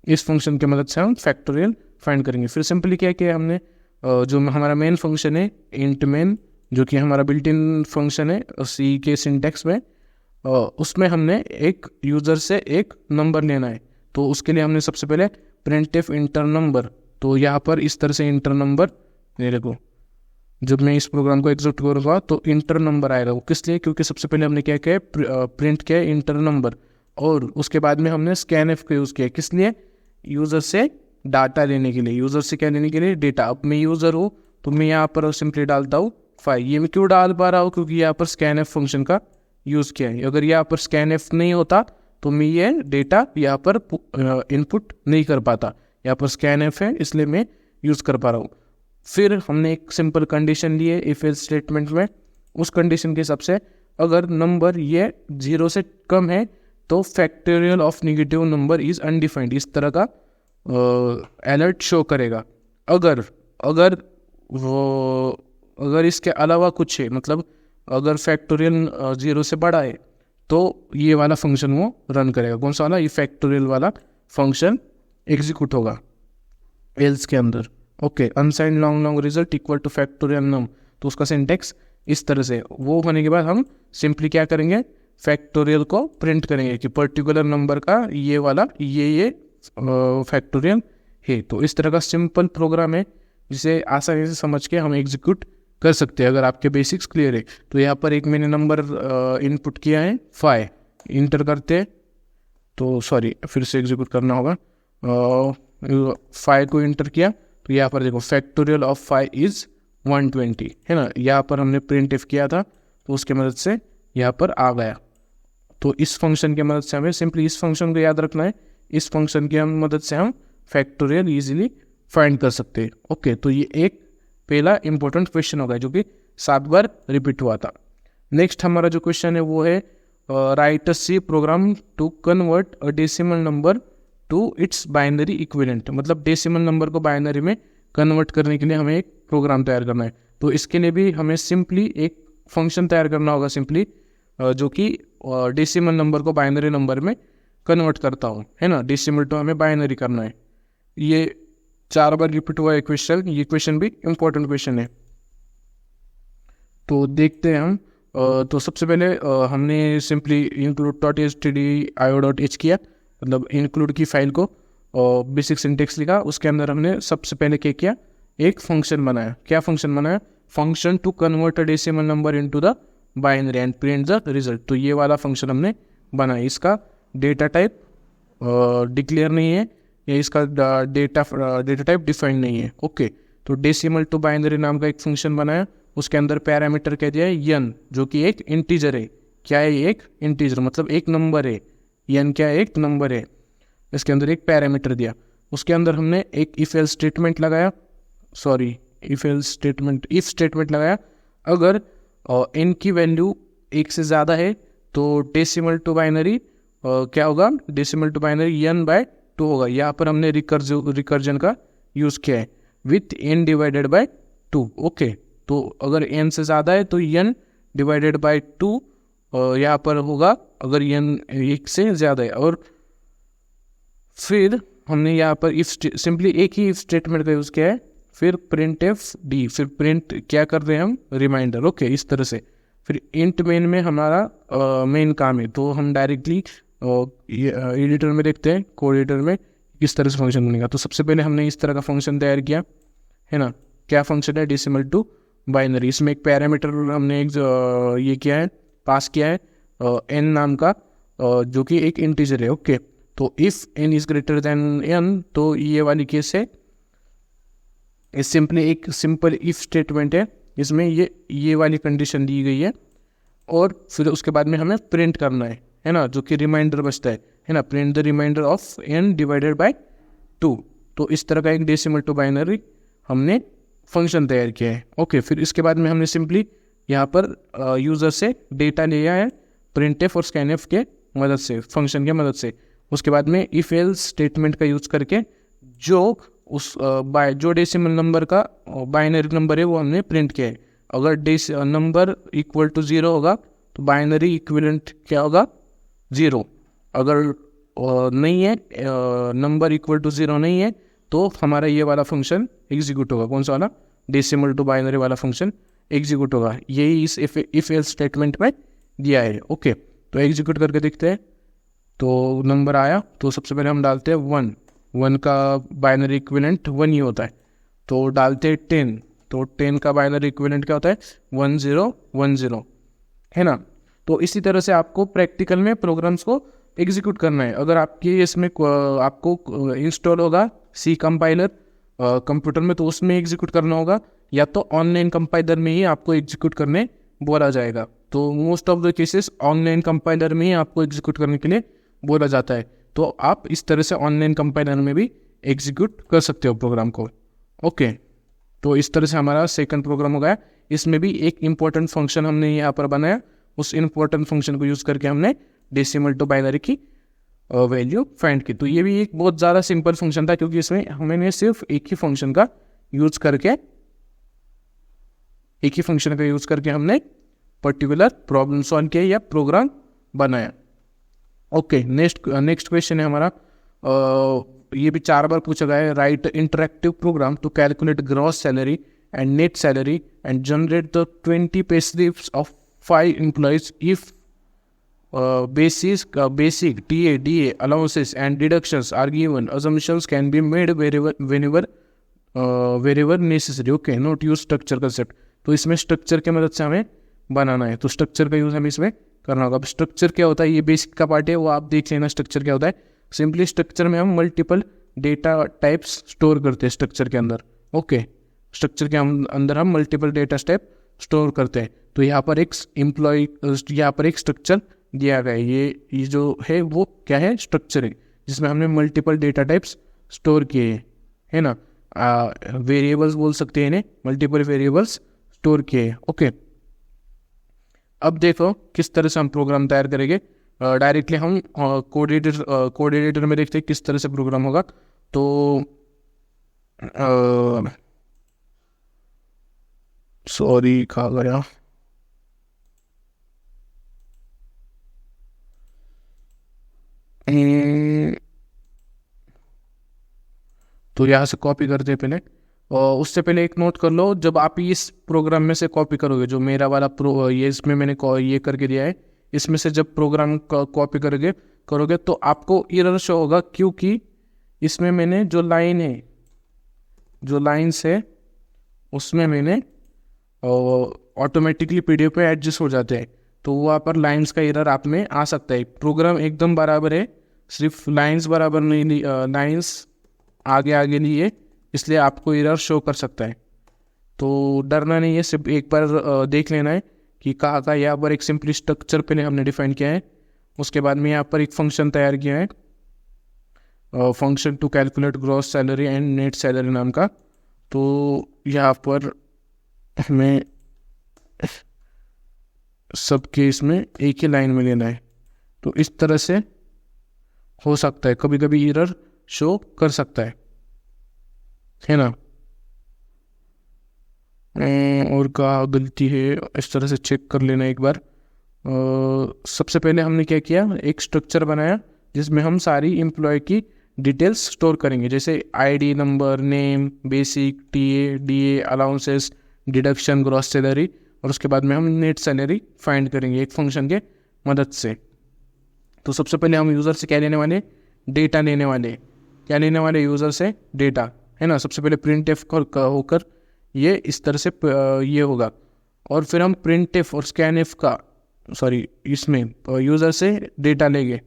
इस फंक्शन की मदद से हम फैक्टोरियल फाइंड करेंगे। फिर सिंपली क्या किया हमने, जो हमारा मेन फंक्शन है इंट मेन, जो कि हमारा बिल्ट इन फंक्शन है सी के सिंटैक्स में, उसमें हमने एक यूज़र से एक नंबर लेना है। तो उसके लिए हमने सबसे पहले प्रिंटफ इंटर नंबर, तो यहाँ पर इस तरह से इंटर नंबर, ये देखो जब मैं इस प्रोग्राम को एग्जीक्यूट करूँगा तो इंटर नंबर आएगा। वो किस लिए, क्योंकि सबसे पहले हमने क्या किया, प्रिंट किया इंटर नंबर, और उसके बाद में हमने स्कैनएफ का यूज़ किया, किस लिए, यूज़र से डाटा लेने के लिए। यूज़र से क्या लेने के लिए, डेटा। अब मैं यूज़र हूँ तो मैं यहाँ पर सिंपली डालता हूँ 5। ये मैं क्यों डाल पा रहा हूँ, क्योंकि यहाँ पर स्कैनएफ फंक्शन का यूज़ किया है। अगर यहाँ पर स्कैनएफ नहीं होता तो मैं ये डेटा यहाँ पर इनपुट नहीं कर पाता। यहाँ पर स्कैनएफ है इसलिए मैं यूज़ कर पा रहा हूँ। फिर हमने एक सिंपल कंडीशन ली है इफ एल्स स्टेटमेंट में। उस कंडीशन के हिसाब से अगर नंबर ये 0 से कम है तो factorial of negative number is undefined, इस तरह का अलर्ट शो करेगा। अगर इसके अलावा कुछ है, मतलब अगर फैक्टोरियल 0 से बड़ा है तो ये वाला फंक्शन वो रन करेगा। कौन सा वाला, ये फैक्टोरियल वाला फंक्शन एग्जीक्यूट होगा एल्स के अंदर। Okay, unsigned long result equal to factorial num, तो उसका सिंटेक्स इस तरह से। वो होने के बाद हम सिंपली क्या करेंगे, फैक्टोरियल को प्रिंट करेंगे कि पर्टिकुलर नंबर का ये वाला ये फैक्टोरियल है। तो इस तरह का सिंपल प्रोग्राम है जिसे आसानी से समझ के हम एग्जीक्यूट कर सकते हैं अगर आपके बेसिक्स क्लियर है। तो यहाँ पर एक मैंने नंबर इनपुट किया है 5, इंटर करते हैं तो सॉरी फिर से एग्जीक्यूट करना होगा। 5 को इंटर किया तो यहाँ पर देखो फैक्टोरियल ऑफ 5 इज़ 120 है ना। यहाँ पर हमने प्रिंट इफ किया था तो उसके मदद से यहाँ पर आ गया। तो इस फंक्शन की मदद से हमें सिंपली इस फंक्शन को याद रखना है। इस फंक्शन की मदद से हम फैक्टोरियल इजीली फाइंड कर सकते हैं। ओके, तो ये एक पहला इंपॉर्टेंट क्वेश्चन होगा जो कि 7 बार रिपीट हुआ था। नेक्स्ट हमारा जो क्वेश्चन है वो है write a C program to convert a decimal number to its binary equivalent, मतलब डेसिमल नंबर को बाइनरी में कन्वर्ट करने के लिए हमें एक प्रोग्राम तैयार करना है। तो इसके लिए भी हमें सिंपली एक फंक्शन तैयार करना होगा सिंपली, जो कि डेसिमल नंबर को बाइनरी नंबर में कन्वर्ट करता हूँ, है ना। डेसिमल टू हमें बाइनरी करना है। ये 4 बार रिपीट हुआ है क्वेश्चन, ये क्वेश्चन भी इम्पोर्टेंट क्वेश्चन है। तो देखते हैं हम। तो सबसे पहले हमने सिंपली include.stdio.h किया, मतलब इंक्लूड की फाइल को बेसिक सिंटेक्स लिखा। उसके अंदर हमने सबसे पहले क्या किया, एक फंक्शन बनाया। क्या फंक्शन बनाया, function to convert a decimal number into the binary and print the result. तो ये वाला फंक्शन हमने बनाया। इसका डेटा टाइप डिक्लेयर नहीं है या इसका डेटा टाइप डिफाइंड नहीं है। ओके, तो डेसिमल टू बाइनरी नाम का एक फंक्शन बनाया। उसके अंदर पैरामीटर कह दिया है n, जो कि एक इंटीजर है। क्या है, एक इंटीजर मतलब एक नंबर है। n क्या है, एक नंबर है। इसके अंदर एक पैरामीटर दिया। उसके अंदर हमने एक इफ एल्स स्टेटमेंट लगाया, इफ स्टेटमेंट लगाया। अगर n की वैल्यू 1 से ज़्यादा है तो डेसिमल टू बाइनरी क्या होगा, डेसिमल टू बाइनरी n/2 होगा। यहाँ पर हमने रिकर्जन का यूज़ किया है with n divided by 2। Okay, तो अगर n से ज़्यादा है तो n डिवाइडेड बाय 2 यहाँ पर होगा अगर n 1 से ज़्यादा है। और फिर हमने यहाँ पर सिंपली एक ही इफ स्टेटमेंट का यूज़ किया है। फिर प्रिंट एफ डी, फिर प्रिंट क्या कर रहे हैं हम, रिमाइंडर। ओके, इस तरह से। फिर इंट मेन में हमारा मेन काम है, तो हम डायरेक्टली एडिटर में देखते हैं, कोड एडिटर में किस तरह से फंक्शन बनेगा। तो सबसे पहले हमने इस तरह का फंक्शन तैयार किया है ना। क्या फंक्शन है, डेसिमल टू बाइनरी। इसमें एक पैरामीटर हमने एक ये किया है, पास किया है n नाम का, जो कि एक इंटीजर है। ओके, तो if n is greater than n, तो ये वाली केस है ये सिंपली एक सिंपल इफ स्टेटमेंट है, इसमें ये वाली कंडीशन दी गई है और फिर उसके बाद में हमें प्रिंट करना है ना, जो कि रिमाइंडर बचता है ना, print the remainder of n divided by 2। तो इस तरह का एक डेसिमल टू बाइनरी हमने फंक्शन तैयार किया है। ओके, फिर इसके बाद में हमने सिंपली यहाँ पर यूज़र से डेटा लिया है printf और scanf के मदद से, फंक्शन के मदद से। उसके बाद में इफ एल्स स्टेटमेंट का यूज़ करके जो जो डेसिमल नंबर का बाइनरी नंबर है वो हमने प्रिंट किया है। अगर नंबर इक्वल टू 0 होगा तो बाइनरी इक्विवेलेंट क्या होगा, 0। अगर नहीं है, नंबर इक्वल टू 0 नहीं है, तो हमारा ये वाला फंक्शन एग्जीक्यूट होगा। कौन सा वाला, डेसिमल टू बाइनरी वाला फंक्शन एग्जीक्यूट होगा। यही इस इफ एल्स स्टेटमेंट में दिया है। ओके, तो एग्जीक्यूट करके देखते हैं। तो नंबर आया, तो सबसे पहले हम डालते हैं 1 का बाइनरी इक्विवेलेंट 1 ही होता है। तो डालते हैं 10, तो 10 का बाइनरी इक्विवेलेंट क्या होता है, 1010, है ना। तो इसी तरह से आपको प्रैक्टिकल में प्रोग्राम्स को एग्जीक्यूट करना है। अगर आपके इसमें आपको इंस्टॉल होगा सी कंपाइलर कंप्यूटर में, तो उसमें एग्जीक्यूट करना होगा, या तो ऑनलाइन कंपाइलर में ही आपको एग्जीक्यूट करने बोला जाएगा। तो most of the cases online compiler में ही आपको एग्जीक्यूट करने के लिए बोला जाता है। तो आप इस तरह से ऑनलाइन कंपाइलर में भी एग्जीक्यूट कर सकते हो प्रोग्राम को। ओके, तो इस तरह से हमारा सेकंड प्रोग्राम हो गया। इसमें भी एक इम्पोर्टेंट फंक्शन हमने यहाँ पर बनाया, उस इम्पोर्टेंट फंक्शन को यूज़ करके हमने डेसिमल टू बाइनरी की वैल्यू फाइंड की। तो ये भी एक बहुत ज़्यादा सिंपल फंक्शन था, क्योंकि इसमें हमने सिर्फ एक ही फंक्शन का यूज़ करके हमने पर्टिकुलर प्रॉब्लम सॉल्व किया या प्रोग्राम बनाया। ओके, नेक्स्ट क्वेश्चन है हमारा, ये भी 4 बार पूछा गया है। Write interactive program to calculate gross salary and net salary and generate the 20 pay slips of 5 employees if basic TA, DA, allowances and deductions are given. Assumptions can be made wherever necessary. Okay, not use structure concept. तो इसमें स्ट्रक्चर की मदद से हमें बनाना है, तो स्ट्रक्चर का यूज़ हमें इसमें करना होगा। अब स्ट्रक्चर क्या होता है, ये बेसिक का पार्ट है, वो आप देख लेना स्ट्रक्चर क्या होता है। सिंपली स्ट्रक्चर में हम मल्टीपल डेटा टाइप्स स्टोर करते हैं स्ट्रक्चर के अंदर। ओके, स्ट्रक्चर के अंदर हम मल्टीपल डेटा टाइप स्टोर करते हैं। तो यहाँ पर एक स्ट्रक्चर दिया गया है। ये जो है वो क्या है, स्ट्रक्चर है, जिसमें हमने मल्टीपल डेटा टाइप्स स्टोर किए हैं, है ना। वेरिएबल्स बोल सकते हैं इन्हें, मल्टीपल वेरिएबल्स स्टोर किए हैं। ओके, अब देखो किस तरह से हम प्रोग्राम तैयार करेंगे। डायरेक्टली हम कोड एडिटर में देखते हैं किस तरह से प्रोग्राम होगा। तो सॉरी, कहाँ गया, तो यहाँ से कॉपी करते हैं पहले। और उससे पहले एक नोट कर लो, जब आप इस प्रोग्राम में से कॉपी करोगे, जो मेरा वाला ये इसमें मैंने ये करके दिया है, इसमें से जब प्रोग्राम कॉपी करोगे तो आपको एरर शो होगा, क्योंकि इसमें मैंने जो लाइन्स है उसमें मैंने ऑटोमेटिकली PDF पे एडजस्ट हो जाते हैं। तो वहाँ पर लाइन्स का एरर आप में आ सकता है। प्रोग्राम एकदम बराबर है, सिर्फ लाइन्स बराबर नहीं, लाइन्स आगे लिए, इसलिए आपको एरर शो कर सकता है। तो डरना नहीं है, सिर्फ एक बार देख लेना है कि कहाँ यहाँ पर एक सिंपली स्ट्रक्चर पहले हमने डिफाइन किया है। उसके बाद में यहाँ पर एक फंक्शन तैयार किया है, function to calculate gross salary and net salary नाम का। तो यहाँ पर हमें सबके इसमें एक ही लाइन में लेना है। तो इस तरह से हो सकता है, कभी कभी एरर शो कर सकता है ना। और क्या गलती है, इस तरह से चेक कर लेना एक बार। सबसे पहले हमने क्या किया, एक स्ट्रक्चर बनाया जिसमें हम सारी एम्प्लॉय की डिटेल्स स्टोर करेंगे, जैसे ID, number, name, basic, TA, DA, allowances, deduction, gross salary, और उसके बाद में हम नेट सैलरी फाइंड करेंगे एक फंक्शन के मदद से। तो सबसे पहले हम यूज़र से क्या लेने वाले, डेटा लेने वाले यूज़र से डेटा, है ना। सबसे पहले printf होकर ये इस तरह से ये होगा, और फिर हम printf और scanf का इसमें यूज़र से डेटा लेंगे।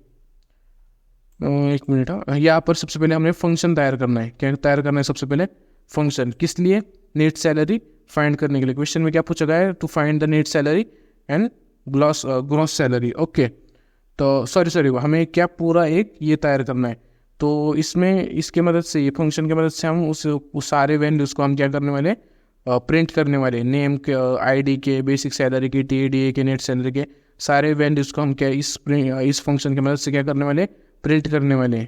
एक मिनट, यहाँ पर सबसे पहले हमने फंक्शन तैयार करना है। क्या तैयार करना है, सबसे पहले फंक्शन, किस लिए? नेट सैलरी फाइंड करने के लिए। क्वेश्चन में क्या पूछा गया है? To find the net salary and gross salary. Okay, तो सॉरी हमें क्या पूरा एक ये तैयार करना है। तो इसमें इसके मदद से, ये फंक्शन की मदद से हम उस सारे वैल्यूज़ को हम क्या करने वाले, प्रिंट करने वाले। नेम के, आईडी के, बेसिक सैलरी के, टीएडीए के, नेट सैलरी के सारे वैल्यूज़ को हम क्या इस फंक्शन की मदद से क्या करने वाले, प्रिंट करने वाले।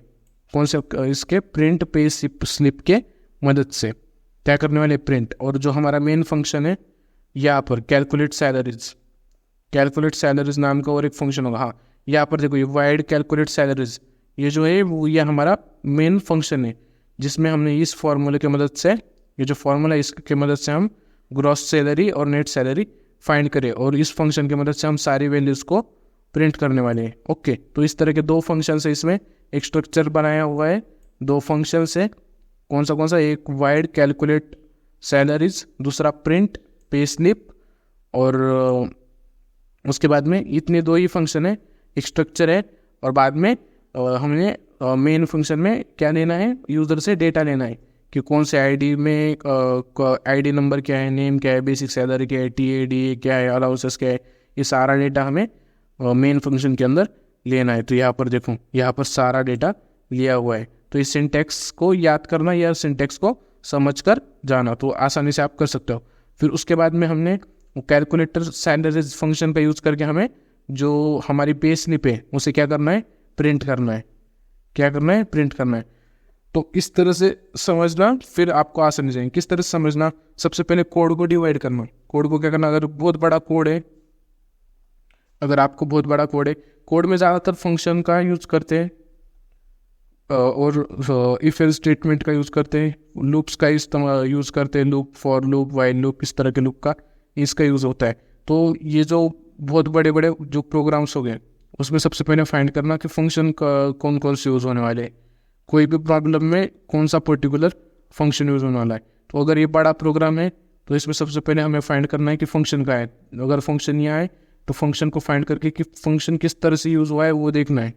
कौन से? इसके प्रिंट पे स्लिप के मदद से क्या करने वाले, प्रिंट। और जो हमारा मेन फंक्शन है यहाँ पर कैलकुलेट सैलरीज नाम का और एक फंक्शन होगा। हाँ, यहाँ पर देखो ये वाइड कैलकुलेट सैलरीज, ये जो है वो ये हमारा मेन फंक्शन है, जिसमें हमने इस फॉर्मूले की मदद से, ये जो फॉर्मूला है इसकी मदद से हम ग्रॉस सैलरी और नेट सैलरी फाइंड करें, और इस फंक्शन की मदद से हम सारी वैल्यूज़ को प्रिंट करने वाले हैं। ओके, तो इस तरह के दो फंक्शन है, इसमें एक स्ट्रक्चर बनाया हुआ है, दो फंक्शन है। कौन सा? एक वाइड कैलकुलेट सैलरीज, दूसरा प्रिंट पे स्लिप। और उसके बाद में इतने दो ही फंक्शन है, एक स्ट्रक्चर है, और बाद में हमने मेन फंक्शन में क्या लेना है, यूज़र से डेटा लेना है कि कौन से आईडी में आईडी नंबर क्या है, नेम क्या है, बेसिक सैलरी क्या है, टीएडी क्या है, अलाउंसेस क्या है, ये सारा डेटा हमें मेन फंक्शन के अंदर लेना है। तो यहाँ पर देखो, यहाँ पर सारा डेटा लिया हुआ है। तो इस सिंटैक्स को याद करना या सिंटैक्स को समझ कर जाना, तो आसानी से आप कर सकते हो। फिर उसके बाद में हमने कैलकुलेटर सैलरीज फंक्शन का यूज़ करके हमें जो हमारी पे स्लिप है उसे क्या करना है, प्रिंट करना है। क्या करना है? प्रिंट करना है। तो इस तरह से समझना, फिर आपको आसानी से। किस तरह से समझना? सबसे पहले कोड को डिवाइड करना। कोड को क्या करना, अगर बहुत बड़ा कोड है, अगर आपको बहुत बड़ा कोड है, कोड में ज़्यादातर फंक्शन का यूज़ करते हैं और इफ एल्स स्टेटमेंट का यूज़ करते हैं, लूप्स का इस्तेमाल यूज़ करते हैं, loop, for loop, while loop, इस तरह के लूप का इसका यूज़ होता है। तो ये जो बहुत बड़े बड़े जो प्रोग्राम्स हो गए, उसमें सबसे पहले फाइंड करना कि फंक्शन का कौन से यूज़ होने वाले हैं, कोई भी प्रॉब्लम में कौन सा पर्टिकुलर फंक्शन यूज़ होने वाला है। तो अगर ये बड़ा प्रोग्राम है तो इसमें सबसे पहले हमें फाइंड करना है कि फंक्शन का है। अगर फंक्शन यहाँ है तो फंक्शन को फाइंड करके कि फंक्शन किस तरह से यूज़ हुआ है वो देखना है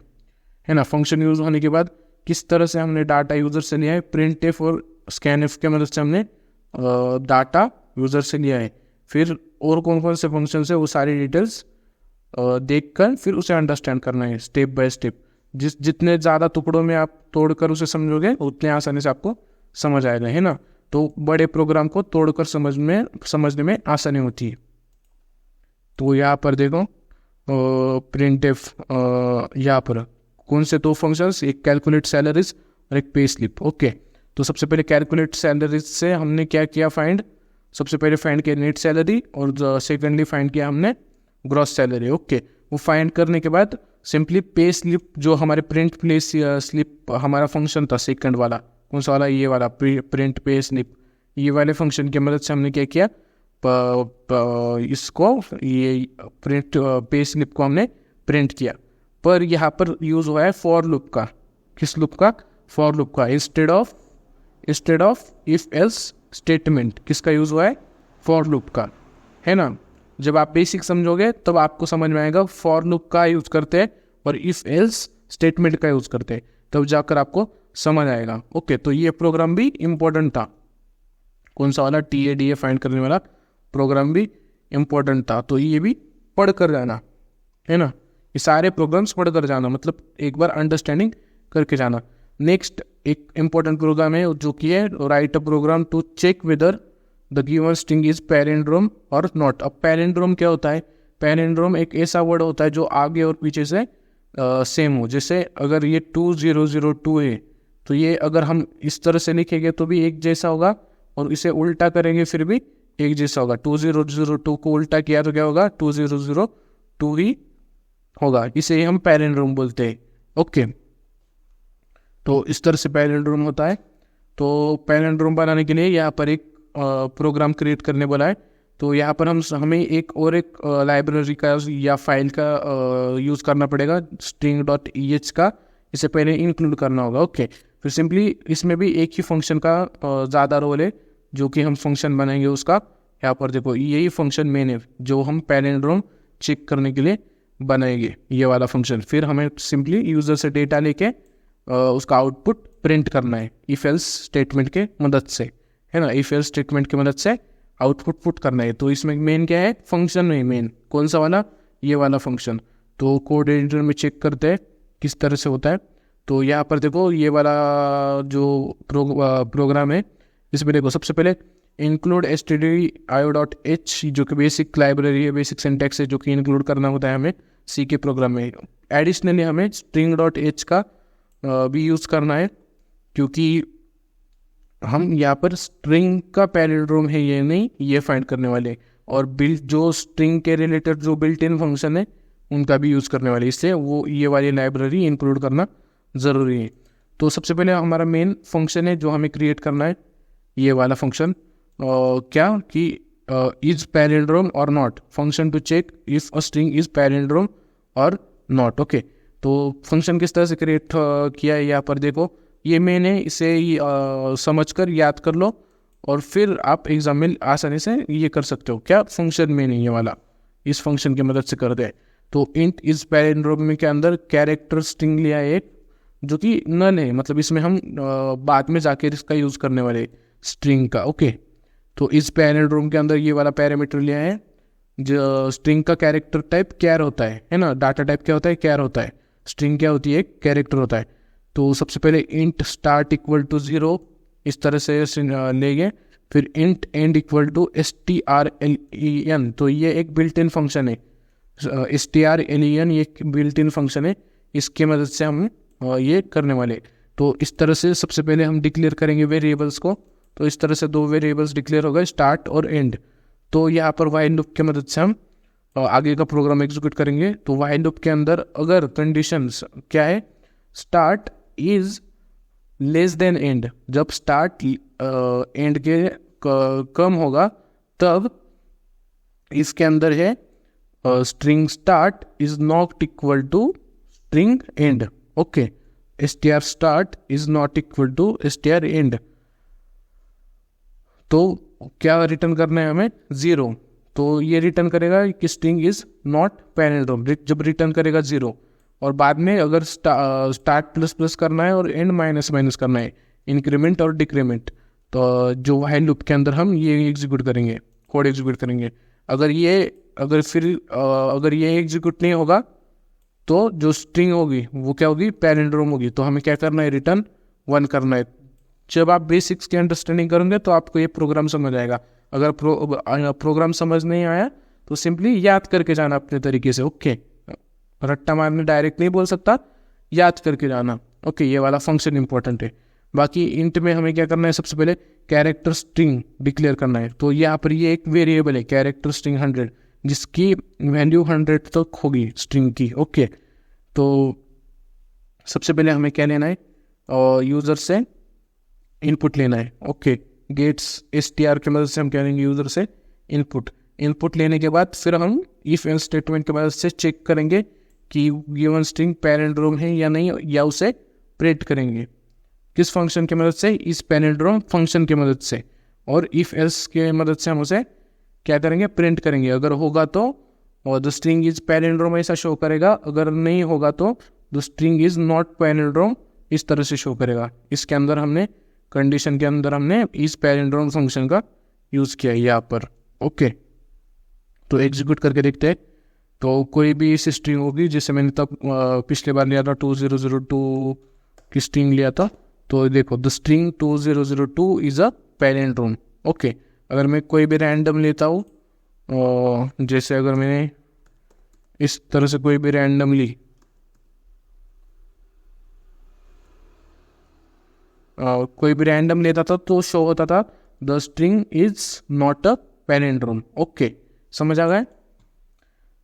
ना। फंक्शन यूज़ होने के बाद किस तरह से हमने डाटा यूज़र से लिया है, प्रिंट एफ और स्कैन एफ के मदद से हमने डाटा यूज़र से लिया है। फिर और कौन से फंक्शन है वो सारी डिटेल्स देखकर फिर उसे अंडरस्टैंड करना है स्टेप बाय स्टेप। जितने ज़्यादा टुकड़ों में आप तोड़कर उसे समझोगे उतने आसानी से आपको समझ आएगा, है ना। तो बड़े प्रोग्राम को तोड़कर समझने में आसानी होती है। तो यहाँ पर देखो प्रिंट एफ, यहाँ पर कौन से दो फंक्शंस, एक कैलकुलेट सैलरीज और एक पे स्लिप। ओके, तो सबसे पहले कैलकुलेट सैलरीज से हमने क्या किया, फाइंड। सबसे पहले फाइंड किया नेट सैलरी और सेकेंडली फाइंड किया हमने ग्रॉस सैलरी। ओके, वो फाइंड करने के बाद सिंपली पे स्लिप, जो हमारे प्रिंट पे स्लिप हमारा फंक्शन था सेकंड वाला, कौन सा वाला, ये वाला प्रिंट पे स्लिप, ये वाले फंक्शन की मदद से हमने क्या किया, इसको ये प्रिंट पे स्लिप को हमने प्रिंट किया। पर यहाँ पर यूज़ हुआ है फॉर लूप का। किस लूप का? फॉर लूप का। Instead of if else statement किसका यूज़ हुआ है? फॉर लूप का, है ना। जब आप बेसिक समझोगे तब आपको समझ में आएगा फॉर लूप का यूज़ करते हैं और इफ एल्स स्टेटमेंट का यूज़ करते हैं, तब जाकर आपको समझ आएगा। ओके, तो ये प्रोग्राम भी इम्पोर्टेंट था। कौन सा वाला? TADA फाइंड करने वाला प्रोग्राम भी इम्पोर्टेंट था। तो ये भी पढ़ कर जाना, है ना। ये सारे प्रोग्राम्स पढ़ कर जाना, मतलब एक बार अंडरस्टैंडिंग करके जाना। नेक्स्ट एक इम्पोर्टेंट प्रोग्राम है जो कि है write a program to check whether the given string is palindrome or not. अब पैलिंड्रोम क्या होता है? पैलिंड्रोम एक ऐसा वर्ड होता है जो आगे और पीछे से सेम हो। जैसे अगर ये 2002 है तो ये अगर हम इस तरह से लिखेंगे तो भी एक जैसा होगा, और इसे उल्टा करेंगे फिर भी एक जैसा होगा। 2002 को उल्टा किया तो क्या होगा? 2002 ही होगा। इसे ही हम पैलिंड्रोम बोलते हैं। ओके, तो इस तरह से पैलिंड्रोम होता है। तो पैलिंड्रोम बनाने के लिए यहाँ पर एक प्रोग्राम क्रिएट करने बोला है। तो यहाँ पर हमें एक लाइब्रेरी का या फाइल का यूज़ करना पड़ेगा, string.eh का। इसे पहले इंक्लूड करना होगा। ओके, फिर सिंपली इसमें भी एक ही फंक्शन का ज़्यादा रोल है, जो कि हम फंक्शन बनाएंगे उसका। यहाँ पर देखो यही फंक्शन मेन है जो हम पैलिंड्रोम चेक करने के लिए बनाएंगे, ये वाला फंक्शन। फिर हमें सिंपली यूज़र से डेटा लेके उसका आउटपुट प्रिंट करना है इफ एल्स स्टेटमेंट के मदद से, है ना, इफ एल्स स्टेटमेंट की मदद से आउटपुट पुट करना है। तो इसमें मेन क्या है, फंक्शन में मेन कौन सा वाला, ये वाला फंक्शन। तो कोड एडिटर में चेक करते हैं किस तरह से होता है। तो यहाँ पर देखो ये वाला जो प्रोग्राम है, इसमें देखो सबसे पहले इंक्लूड stdio.h जो कि बेसिक लाइब्रेरी है, बेसिक सिंटैक्स है जो कि इंक्लूड करना होता है हमें सी के प्रोग्राम में। एडिशनली हमें string.h का भी यूज़ करना है, क्योंकि हम यहाँ पर स्ट्रिंग का पैलिंड्रोम है ये नहीं, ये फाइंड करने वाले, और बिल्ट जो स्ट्रिंग के रिलेटेड जो बिल्ट इन फंक्शन है उनका भी यूज़ करने वाले, इससे वो ये वाली लाइब्रेरी इंक्लूड करना ज़रूरी है। तो सबसे पहले हमारा मेन फंक्शन है जो हमें क्रिएट करना है, ये वाला फंक्शन क्या कि is palindrome or not, function to check if a string is palindrome or not. Okay, तो फंक्शन किस तरह से क्रिएट किया है यहाँ पर देखो, ये मैंने इसे समझकर याद कर लो और फिर आप एग्जाम में आसानी से ये कर सकते हो। क्या फंक्शन मैंने ये वाला इस फंक्शन की मदद से कर दे। तो इंट इज पैलिंड्रोम में के अंदर कैरेक्टर स्ट्रिंग लिया है एक, जो कि नल है, मतलब इसमें हम बाद में जाके इसका यूज़ करने वाले स्ट्रिंग का। ओके, तो इस पैलिंड्रोम के अंदर ये वाला पैरामीटर लिया है। जो स्ट्रिंग का कैरेक्टर टाइप कैर होता है ना, डाटा टाइप क्या होता है, कैर होता है। स्ट्रिंग क्या होती है, कैरेक्टर होता है। तो सबसे पहले इंट स्टार्ट इक्वल टू 0 इस तरह से लेंगे, फिर int end equal to strlen, तो ये एक बिल्ट इन फंक्शन है। strlen ये एक बिल्ट इन फंक्शन है, इसके मदद से हम ये करने वाले। तो इस तरह से सबसे पहले हम डिक्लेयर करेंगे वेरिएबल्स को। तो इस तरह से दो वेरिएबल्स डिक्लेयर हो गए, स्टार्ट और एंड। तो यहाँ पर वाइल लूप की मदद से हम आगे का प्रोग्राम एग्जीक्यूट करेंगे। तो वाइल लूप के अंदर अगर कंडीशंस क्या है, start is less than end, जब स्टार्ट एंड के कम होगा तब इसके अंदर है string start is not equal to string end. Okay, str start is not equal to str end। तो क्या रिटर्न करना है हमें, 0। तो ये रिटर्न करेगा कि स्ट्रिंग इज नॉट पैलिंड्रोम जब रिटर्न करेगा 0। और बाद में अगर स्टार्ट प्लस प्लस करना है और एंड माइनस माइनस करना है, इंक्रीमेंट और डिक्रीमेंट, तो जो व्हाइल लूप के अंदर हम ये एग्जीक्यूट करेंगे, कोड एग्जीक्यूट करेंगे। अगर ये एग्जीक्यूट नहीं होगा तो जो स्ट्रिंग होगी वो क्या होगी, पैलिंड्रोम होगी। तो हमें क्या करना है, रिटर्न 1 करना है। जब आप बेसिक्स की अंडरस्टैंडिंग करेंगे तो आपको ये प्रोग्राम समझ आएगा। अगर प्रोग्राम समझ नहीं आया तो सिंपली याद करके जाना अपने तरीके से। ओके, रट्टा मारने डायरेक्ट नहीं बोल सकता, याद करके जाना। ओके, ये वाला फंक्शन इंपॉर्टेंट है। बाकी इंट में हमें क्या करना है, सबसे पहले कैरेक्टर स्ट्रिंग डिक्लेयर करना है। तो यहाँ पर ये एक वेरिएबल है कैरेक्टर स्ट्रिंग 100, जिसकी वैल्यू 100 तक होगी स्ट्रिंग की। ओके, तो सबसे पहले हमें क्या लेना है, और यूज़र से इनपुट लेना है। ओके, गेट्स str की मदद से हम क्या लेंगे, यूज़र से इनपुट लेने के बाद फिर हम इफ एल्स स्टेटमेंट की मदद से चेक करेंगे कि गिवन स्ट्रिंग पैलिंड्रोम है या नहीं, या उसे प्रिंट करेंगे। किस फंक्शन की मदद से, इस पैलिंड्रोम फंक्शन की मदद से। और इफ एल्स के मदद से हम उसे क्या करेंगे, प्रिंट करेंगे। अगर होगा तो और द स्ट्रिंग इज पैलिंड्रोम ऐसा शो करेगा, अगर नहीं होगा तो the string is not palindrome इस तरह से शो करेगा। इसके अंदर हमने कंडीशन के अंदर हमने इस पैलिंड्रोम फंक्शन का यूज़ किया है यहाँ पर। ओके, तो एग्जीक्यूट करके देखते हैं। तो कोई भी इस स्ट्रिंग होगी, जैसे मैंने तब पिछले बार लिया था 2002 की स्ट्रिंग लिया था। तो देखो the string 2002 is a palindrome. Okay, अगर मैं कोई भी रैंडम लेता हूँ, जैसे अगर मैंने इस तरह से कोई भी रैंडमली कोई भी रैंडम लेता था तो शो होता था the string is not a palindrome. Okay, समझ आ गया।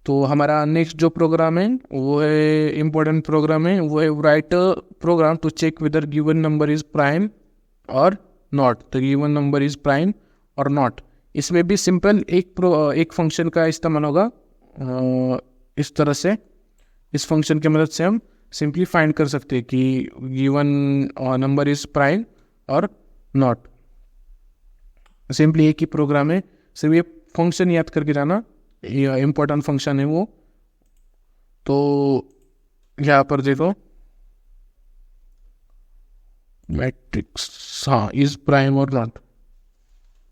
तो हमारा नेक्स्ट जो प्रोग्राम है वो है इम्पोर्टेंट प्रोग्राम है, वो है write program to check whether given number is prime और not. The given number is prime और नॉट। इसमें भी सिंपल एक फंक्शन का इस्तेमाल होगा। इस तरह से इस फंक्शन की मदद से हम सिंपली फाइंड कर सकते हैं कि गिवन नंबर इज प्राइम और नॉट। सिंपली एक ही प्रोग्राम है, सिर्फ ये फंक्शन याद करके जाना, ये इम्पोर्टेंट फंक्शन है वो। तो यहाँ पर देखो मैट्रिक्स, हाँ, इज प्राइम और नॉट।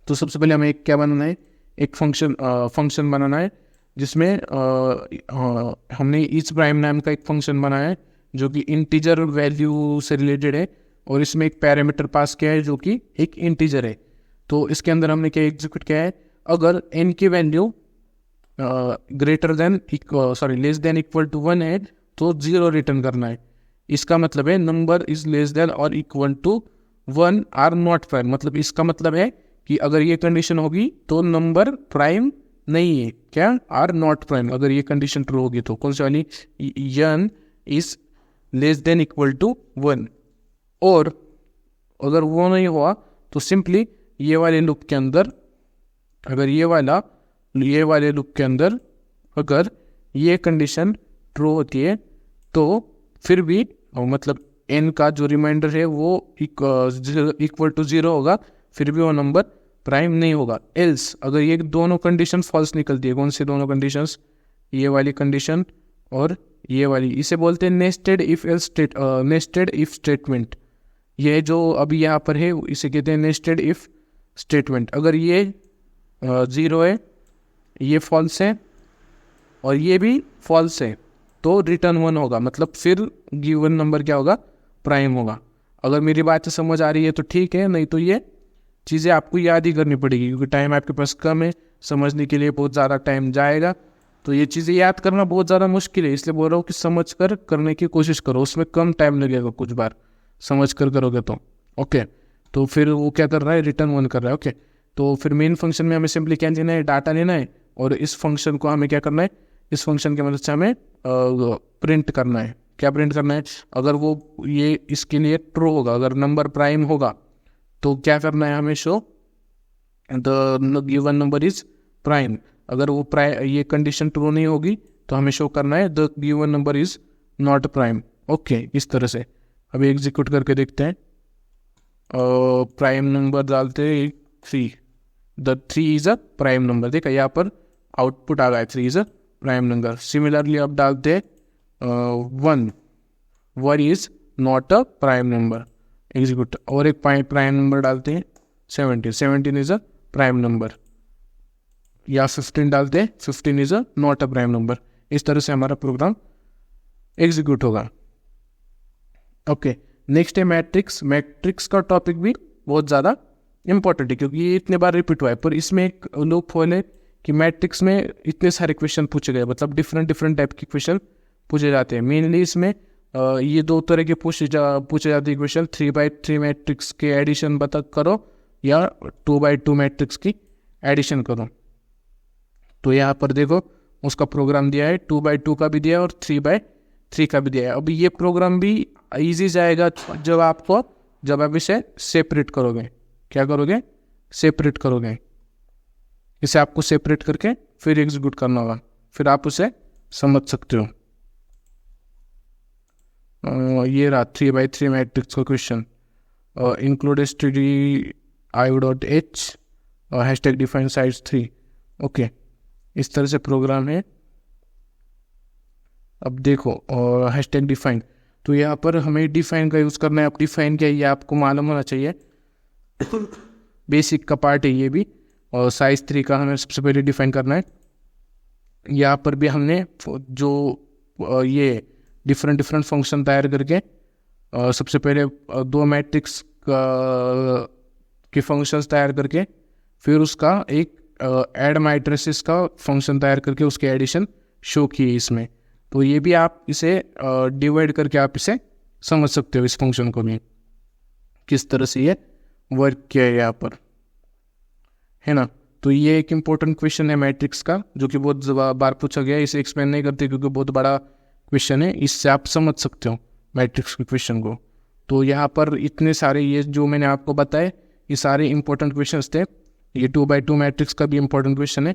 तो सबसे पहले हमें एक क्या बनाना है, एक फंक्शन बनाना है जिसमें हमने ईच प्राइम नाम का एक फंक्शन बनाया है जो कि इंटीजर वैल्यू से रिलेटेड है, और इसमें एक पैरामीटर पास किया है जो कि एक इंटीजर है। तो इसके अंदर हमने क्या एग्जीक्यूट किया है, अगर n की value less than equal to 1 है तो 0 रिटर्न करना है। इसका मतलब है number is less than or equal to 1 or not prime. मतलब इसका मतलब है कि अगर ये कंडीशन होगी तो नंबर प्राइम नहीं है, क्या, आर नॉट प्राइम। अगर ये कंडीशन ट्रू होगी तो कौन सी वाली, n is less than equal to 1, और अगर वो नहीं हुआ तो सिंपली ये वाले लूप के अंदर, अगर ये वाले लूप के अंदर अगर ये कंडीशन ट्रू होती है तो फिर भी मतलब n का जो रिमाइंडर है वो इक्वल टू 0 होगा, फिर भी वो नंबर प्राइम नहीं होगा। एल्स अगर ये दोनों कंडीशन फॉल्स निकलती है, कौन सी दोनों कंडीशंस, ये वाली कंडीशन और ये वाली, इसे बोलते हैं नेस्टेड इफ स्टेटमेंट। ये जो अभी यहाँ पर है इसे कहते हैं नेस्टेड इफ स्टेटमेंट। अगर ये 0 है, ये फॉल्स है और ये भी फॉल्स है तो रिटर्न 1 होगा, मतलब फिर गिवन नंबर क्या होगा, प्राइम होगा। अगर मेरी बात समझ आ रही है तो ठीक है, नहीं तो ये चीज़ें आपको याद ही करनी पड़ेगी क्योंकि टाइम आपके पास कम है, समझने के लिए बहुत ज़्यादा टाइम जाएगा, तो ये चीज़ें याद करना बहुत ज़्यादा मुश्किल है। इसलिए बोल रहा हूँ कि समझ कर करने की कोशिश करो, उसमें कम टाइम लगेगा, कुछ बार समझ कर करोगे तो। ओके, तो फिर वो क्या कर रहा है, रिटर्न 1 कर रहा है। ओके, तो फिर मेन फंक्शन में हमें सिंपली क्या लेना है, डाटा लेना है, और इस फंक्शन को हमें क्या करना है, इस फंक्शन की मदद से हमें प्रिंट करना है। क्या प्रिंट करना है, अगर वो ये इसके लिए ट्रू होगा, अगर नंबर प्राइम होगा तो क्या करना है हमें, show the given number is prime. अगर वो ये कंडीशन ट्रू नहीं होगी तो हमें शो करना है the given number is not prime. Okay, इस तरह से अभी एग्जीक्यूट करके देखते हैं। प्राइम नंबर डालते हैं 3, the 3 is a prime number. देखा यहाँ पर आउटपुट आ गया 3 is a prime number. Similarly अब डालते हैं 1 is not a prime number, execute. और एक प्राइम नंबर डालते हैं 17 इज अ प्राइम नंबर, या 15 डालते हैं 15 is a not a prime number. इस तरह से हमारा प्रोग्राम एग्जीक्यूट होगा। ओके, नेक्स्ट है मैट्रिक्स। मैट्रिक्स का टॉपिक भी बहुत ज़्यादा इंपॉर्टेंट है क्योंकि ये इतने बार रिपीट हुआ है, पर इसमें एक लूप होल है कि मैट्रिक्स में इतने सारे क्वेश्चन पूछे गए, मतलब डिफरेंट टाइप के क्वेश्चन पूछे जाते हैं। मेनली इसमें ये 2 तरह के पूछे जाते हैं क्वेश्चन, 3x3 मैट्रिक्स के एडिशन करो या 2x2 मैट्रिक्स की एडिशन करो। तो यहाँ पर देखो उसका प्रोग्राम दिया है, 2x2 का भी दिया है और 3x3 का भी दिया है। अभी ये प्रोग्राम भी इजी जाएगा जब आप इसे सेपरेट करोगे। क्या करोगे, सेपरेट करोगे, इसे आपको सेपरेट करके फिर एग्जीक्यूट करना होगा, फिर आप उसे समझ सकते हो। ये रहा 3x3 मैट्रिक्स का question, include stdio.h hashtag define size 3। Okay, इस तरह से प्रोग्राम है। अब देखो हैशटैग डिफाइन, तो यहाँ पर हमें डिफाइन का यूज़ करना है। अब डिफाइन क्या है ये आपको मालूम होना चाहिए, बेसिक का पार्ट है ये भी। और साइज 3 का हमें सबसे पहले डिफाइन करना है। यहाँ पर भी हमने जो ये डिफरेंट फंक्शन तैयार करके सबसे पहले 2 मैट्रिक्स के फंक्शंस तैयार करके फिर उसका एक ऐड मैट्रिसेस का फंक्शन तैयार करके उसके एडिशन शो किए इसमें। तो ये भी आप इसे डिवाइड करके आप इसे समझ सकते हो, इस फंक्शन को भी किस तरह से ये वर्क किया है यहाँ पर, है ना। तो ये एक इम्पोर्टेंट क्वेश्चन है मैट्रिक्स का जो कि बहुत बार पूछा गया है। इसे एक्सप्लेन नहीं करते क्योंकि बहुत बड़ा क्वेश्चन है, इससे आप समझ सकते हो मैट्रिक्स के क्वेश्चन को। तो यहाँ पर इतने सारे ये जो मैंने आपको बताए ये सारे इंपॉर्टेंट क्वेश्चंस थे। ये 2x2 मैट्रिक्स का भी इंपॉर्टेंट क्वेश्चन है।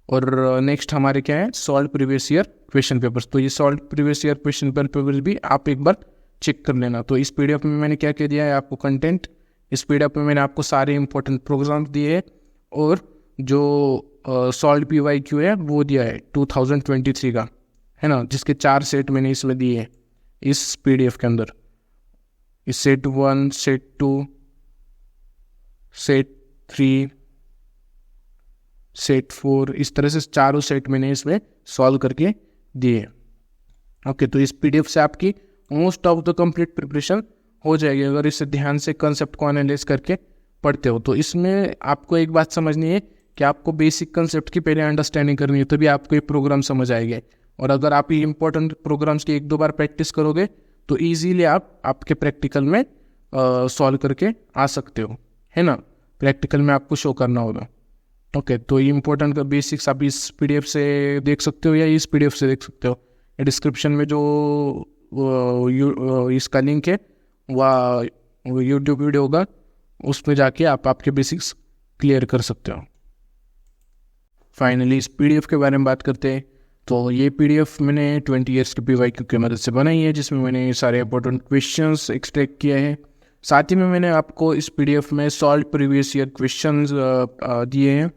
और नेक्स्ट हमारे क्या है, solve previous year question papers. तो ये solve previous year question papers भी आप एक बार चेक कर लेना। तो इस PDF में मैंने क्या दिया है आपको कंटेंट, इस PDF में मैंने आपको सारे इंपॉर्टेंट प्रोग्राम्स दिए हैं और जो सॉल्व PYQ है वो दिया है 2023 का, है ना, जिसके 4 सेट मैंने इसमें दिए हैं इस PDF के अंदर। इस सेट 1, सेट 2, सेट 3 सेट 4, इस तरह से चारों सेट मैंने इसमें सॉल्व करके दिए। ओके, तो इस PDF से आपकी most of the complete preparation हो जाएगी अगर इसे ध्यान से कंसेप्ट को एनालाइज करके पढ़ते हो। तो इसमें आपको एक बात समझनी है कि आपको बेसिक कंसेप्ट की पहले अंडरस्टैंडिंग करनी है, तभी आपको ये प्रोग्राम समझ आएंगे। और अगर आप ये इंपॉर्टेंट प्रोग्राम्स की 1-2 बार प्रैक्टिस करोगे तो ईजीली आप आपके प्रैक्टिकल में सॉल्व करके आ सकते हो, है ना। प्रैक्टिकल में आपको शो करना होगा। ओके, तो ये इंपॉर्टेंट बेसिक्स आप इस PDF से देख सकते हो या इस PDF से देख सकते हो। डिस्क्रिप्शन में जो इसका लिंक है वह YouTube वीडियो होगा, उसमें जाके आप आपके बेसिक्स क्लियर कर सकते हो। फाइनली इस PDF के बारे में बात करते हैं। तो ये PDF मैंने 20 ईयर्स के PYQ की मदद से बनाई है, जिसमें मैंने सारे इंपॉर्टेंट क्वेश्चंस एक्सट्रैक्ट किए हैं। साथ ही में मैंने आपको इस PDF में सॉल्व प्रीवियस ईयर क्वेश्चंस दिए हैं,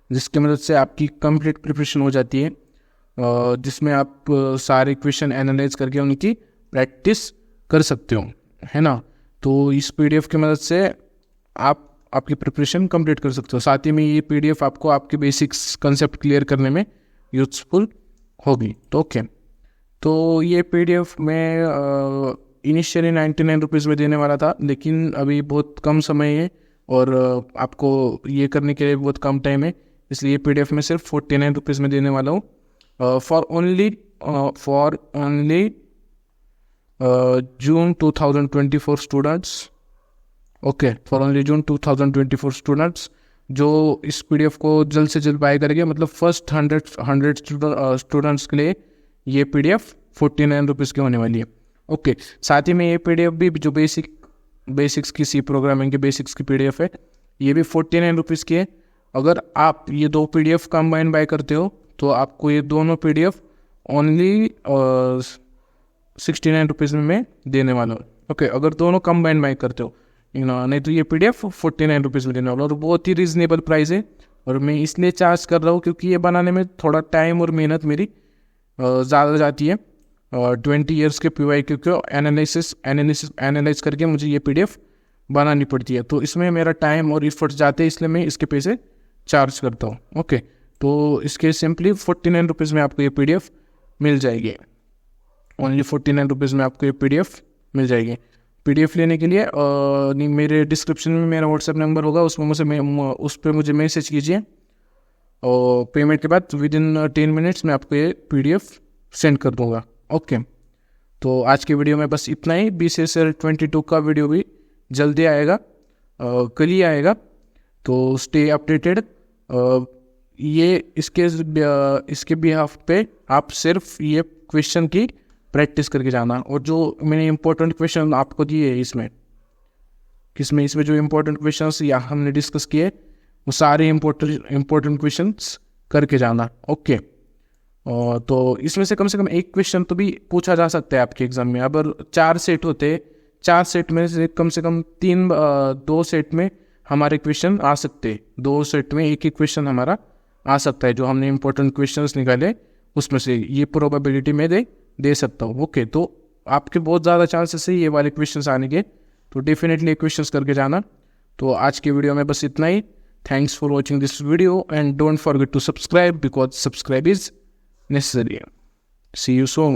जिसकी मदद से आपकी कंप्लीट प्रिपरेशन हो जाती है, जिसमें आप सारे क्वेश्चन एनालाइज करके उनकी प्रैक्टिस कर सकते हो, है ना। तो इस PDF की मदद से आप आपकी प्रिपरेशन कंप्लीट कर सकते हो। साथ ही में ये PDF आपको आपके बेसिक्स कंसेप्ट क्लियर करने में यूजफुल होगी। तो ओके, तो ये PDF मैं इनिशियली 99 रुपीज़ में देने वाला था, लेकिन अभी बहुत कम समय है और आपको ये करने के लिए बहुत कम टाइम है, इसलिए PDF में सिर्फ 49 रुपीज़ में देने वाला हूँ for only June 2024 students. Okay, for only June 2024 students जो इस PDF को जल्द से जल्द बाय करेंगे, मतलब फर्स्ट 100 स्टूडेंट्स के लिए ये PDF 49 रुपीज़ की होने वाली है। ओके, साथ ही में ये PDF भी जो बेसिक्स की C प्रोग्रामिंग के बेसिक्स की PDF है, ये भी 49 रुपीज़ की है। अगर आप ये 2 PDF कंबाइन बाय करते हो तो आपको ये दोनों PDF ओनली 69 रुपीज़ में मैं देने वाला हूँ। ओके, अगर दोनों कंबाइन बाय करते हो, नहीं तो ये PDF 49 रुपीज़ में देने वाला, और बहुत ही रीजनेबल प्राइस है। और मैं इसलिए चार्ज कर रहा हूँ क्योंकि ये बनाने में थोड़ा टाइम और मेहनत मेरी ज़्यादा जाती है। 20 ईयर्स के PYQ को एनालाइज करके मुझे ये PDF बनानी पड़ती है, तो इसमें मेरा टाइम और इफर्ट जाते हैं, इसलिए मैं इसके पैसे चार्ज करता हूँ। ओके, तो इसके सिंपली 49 रुपीज़ में आपको ये PDF मिल जाएगी। ओनली 49 रुपीज़ में आपको ये PDF मिल जाएगी। PDF लेने के लिए मेरे डिस्क्रिप्शन में मेरा WhatsApp नंबर होगा, उस पर मुझे मैसेज कीजिए और पेमेंट के बाद विदिन 10 मिनट्स में आपको ये PDF सेंड कर दूँगा। ओके, तो आज के वीडियो में बस इतना ही। BCSL 22 का वीडियो भी जल्दी आएगा, कल ही आएगा, तो स्टे अपडेटेड। ये इसके बिहाफ पे आप सिर्फ ये क्वेश्चन की प्रैक्टिस करके जाना, और जो मैंने इंपॉर्टेंट क्वेश्चन आपको दिए हैं इसमें जो इंपॉर्टेंट क्वेश्चंस या हमने डिस्कस किए वो सारे इंपॉर्टेंट क्वेश्चंस करके जाना। ओके, तो इसमें से कम एक क्वेश्चन तो भी पूछा जा सकता है आपके एग्जाम में। अगर 4 सेट होते, 4 सेट में से कम 2 सेट में हमारे क्वेश्चन आ सकते हैं, 2 सेट में एक क्वेश्चन हमारा आ सकता है, जो हमने इंपॉर्टेंट क्वेश्चंस निकाले उसमें से ये प्रोबेबिलिटी में दे सकता हूँ। ओके, तो आपके बहुत ज़्यादा चांसेस है ये वाले क्वेश्चंस आने के, तो डेफिनेटली क्वेश्चंस करके जाना। तो आज के वीडियो में बस इतना ही। Thanks for watching this video and don't forget to subscribe because subscribe is necessary. See you soon.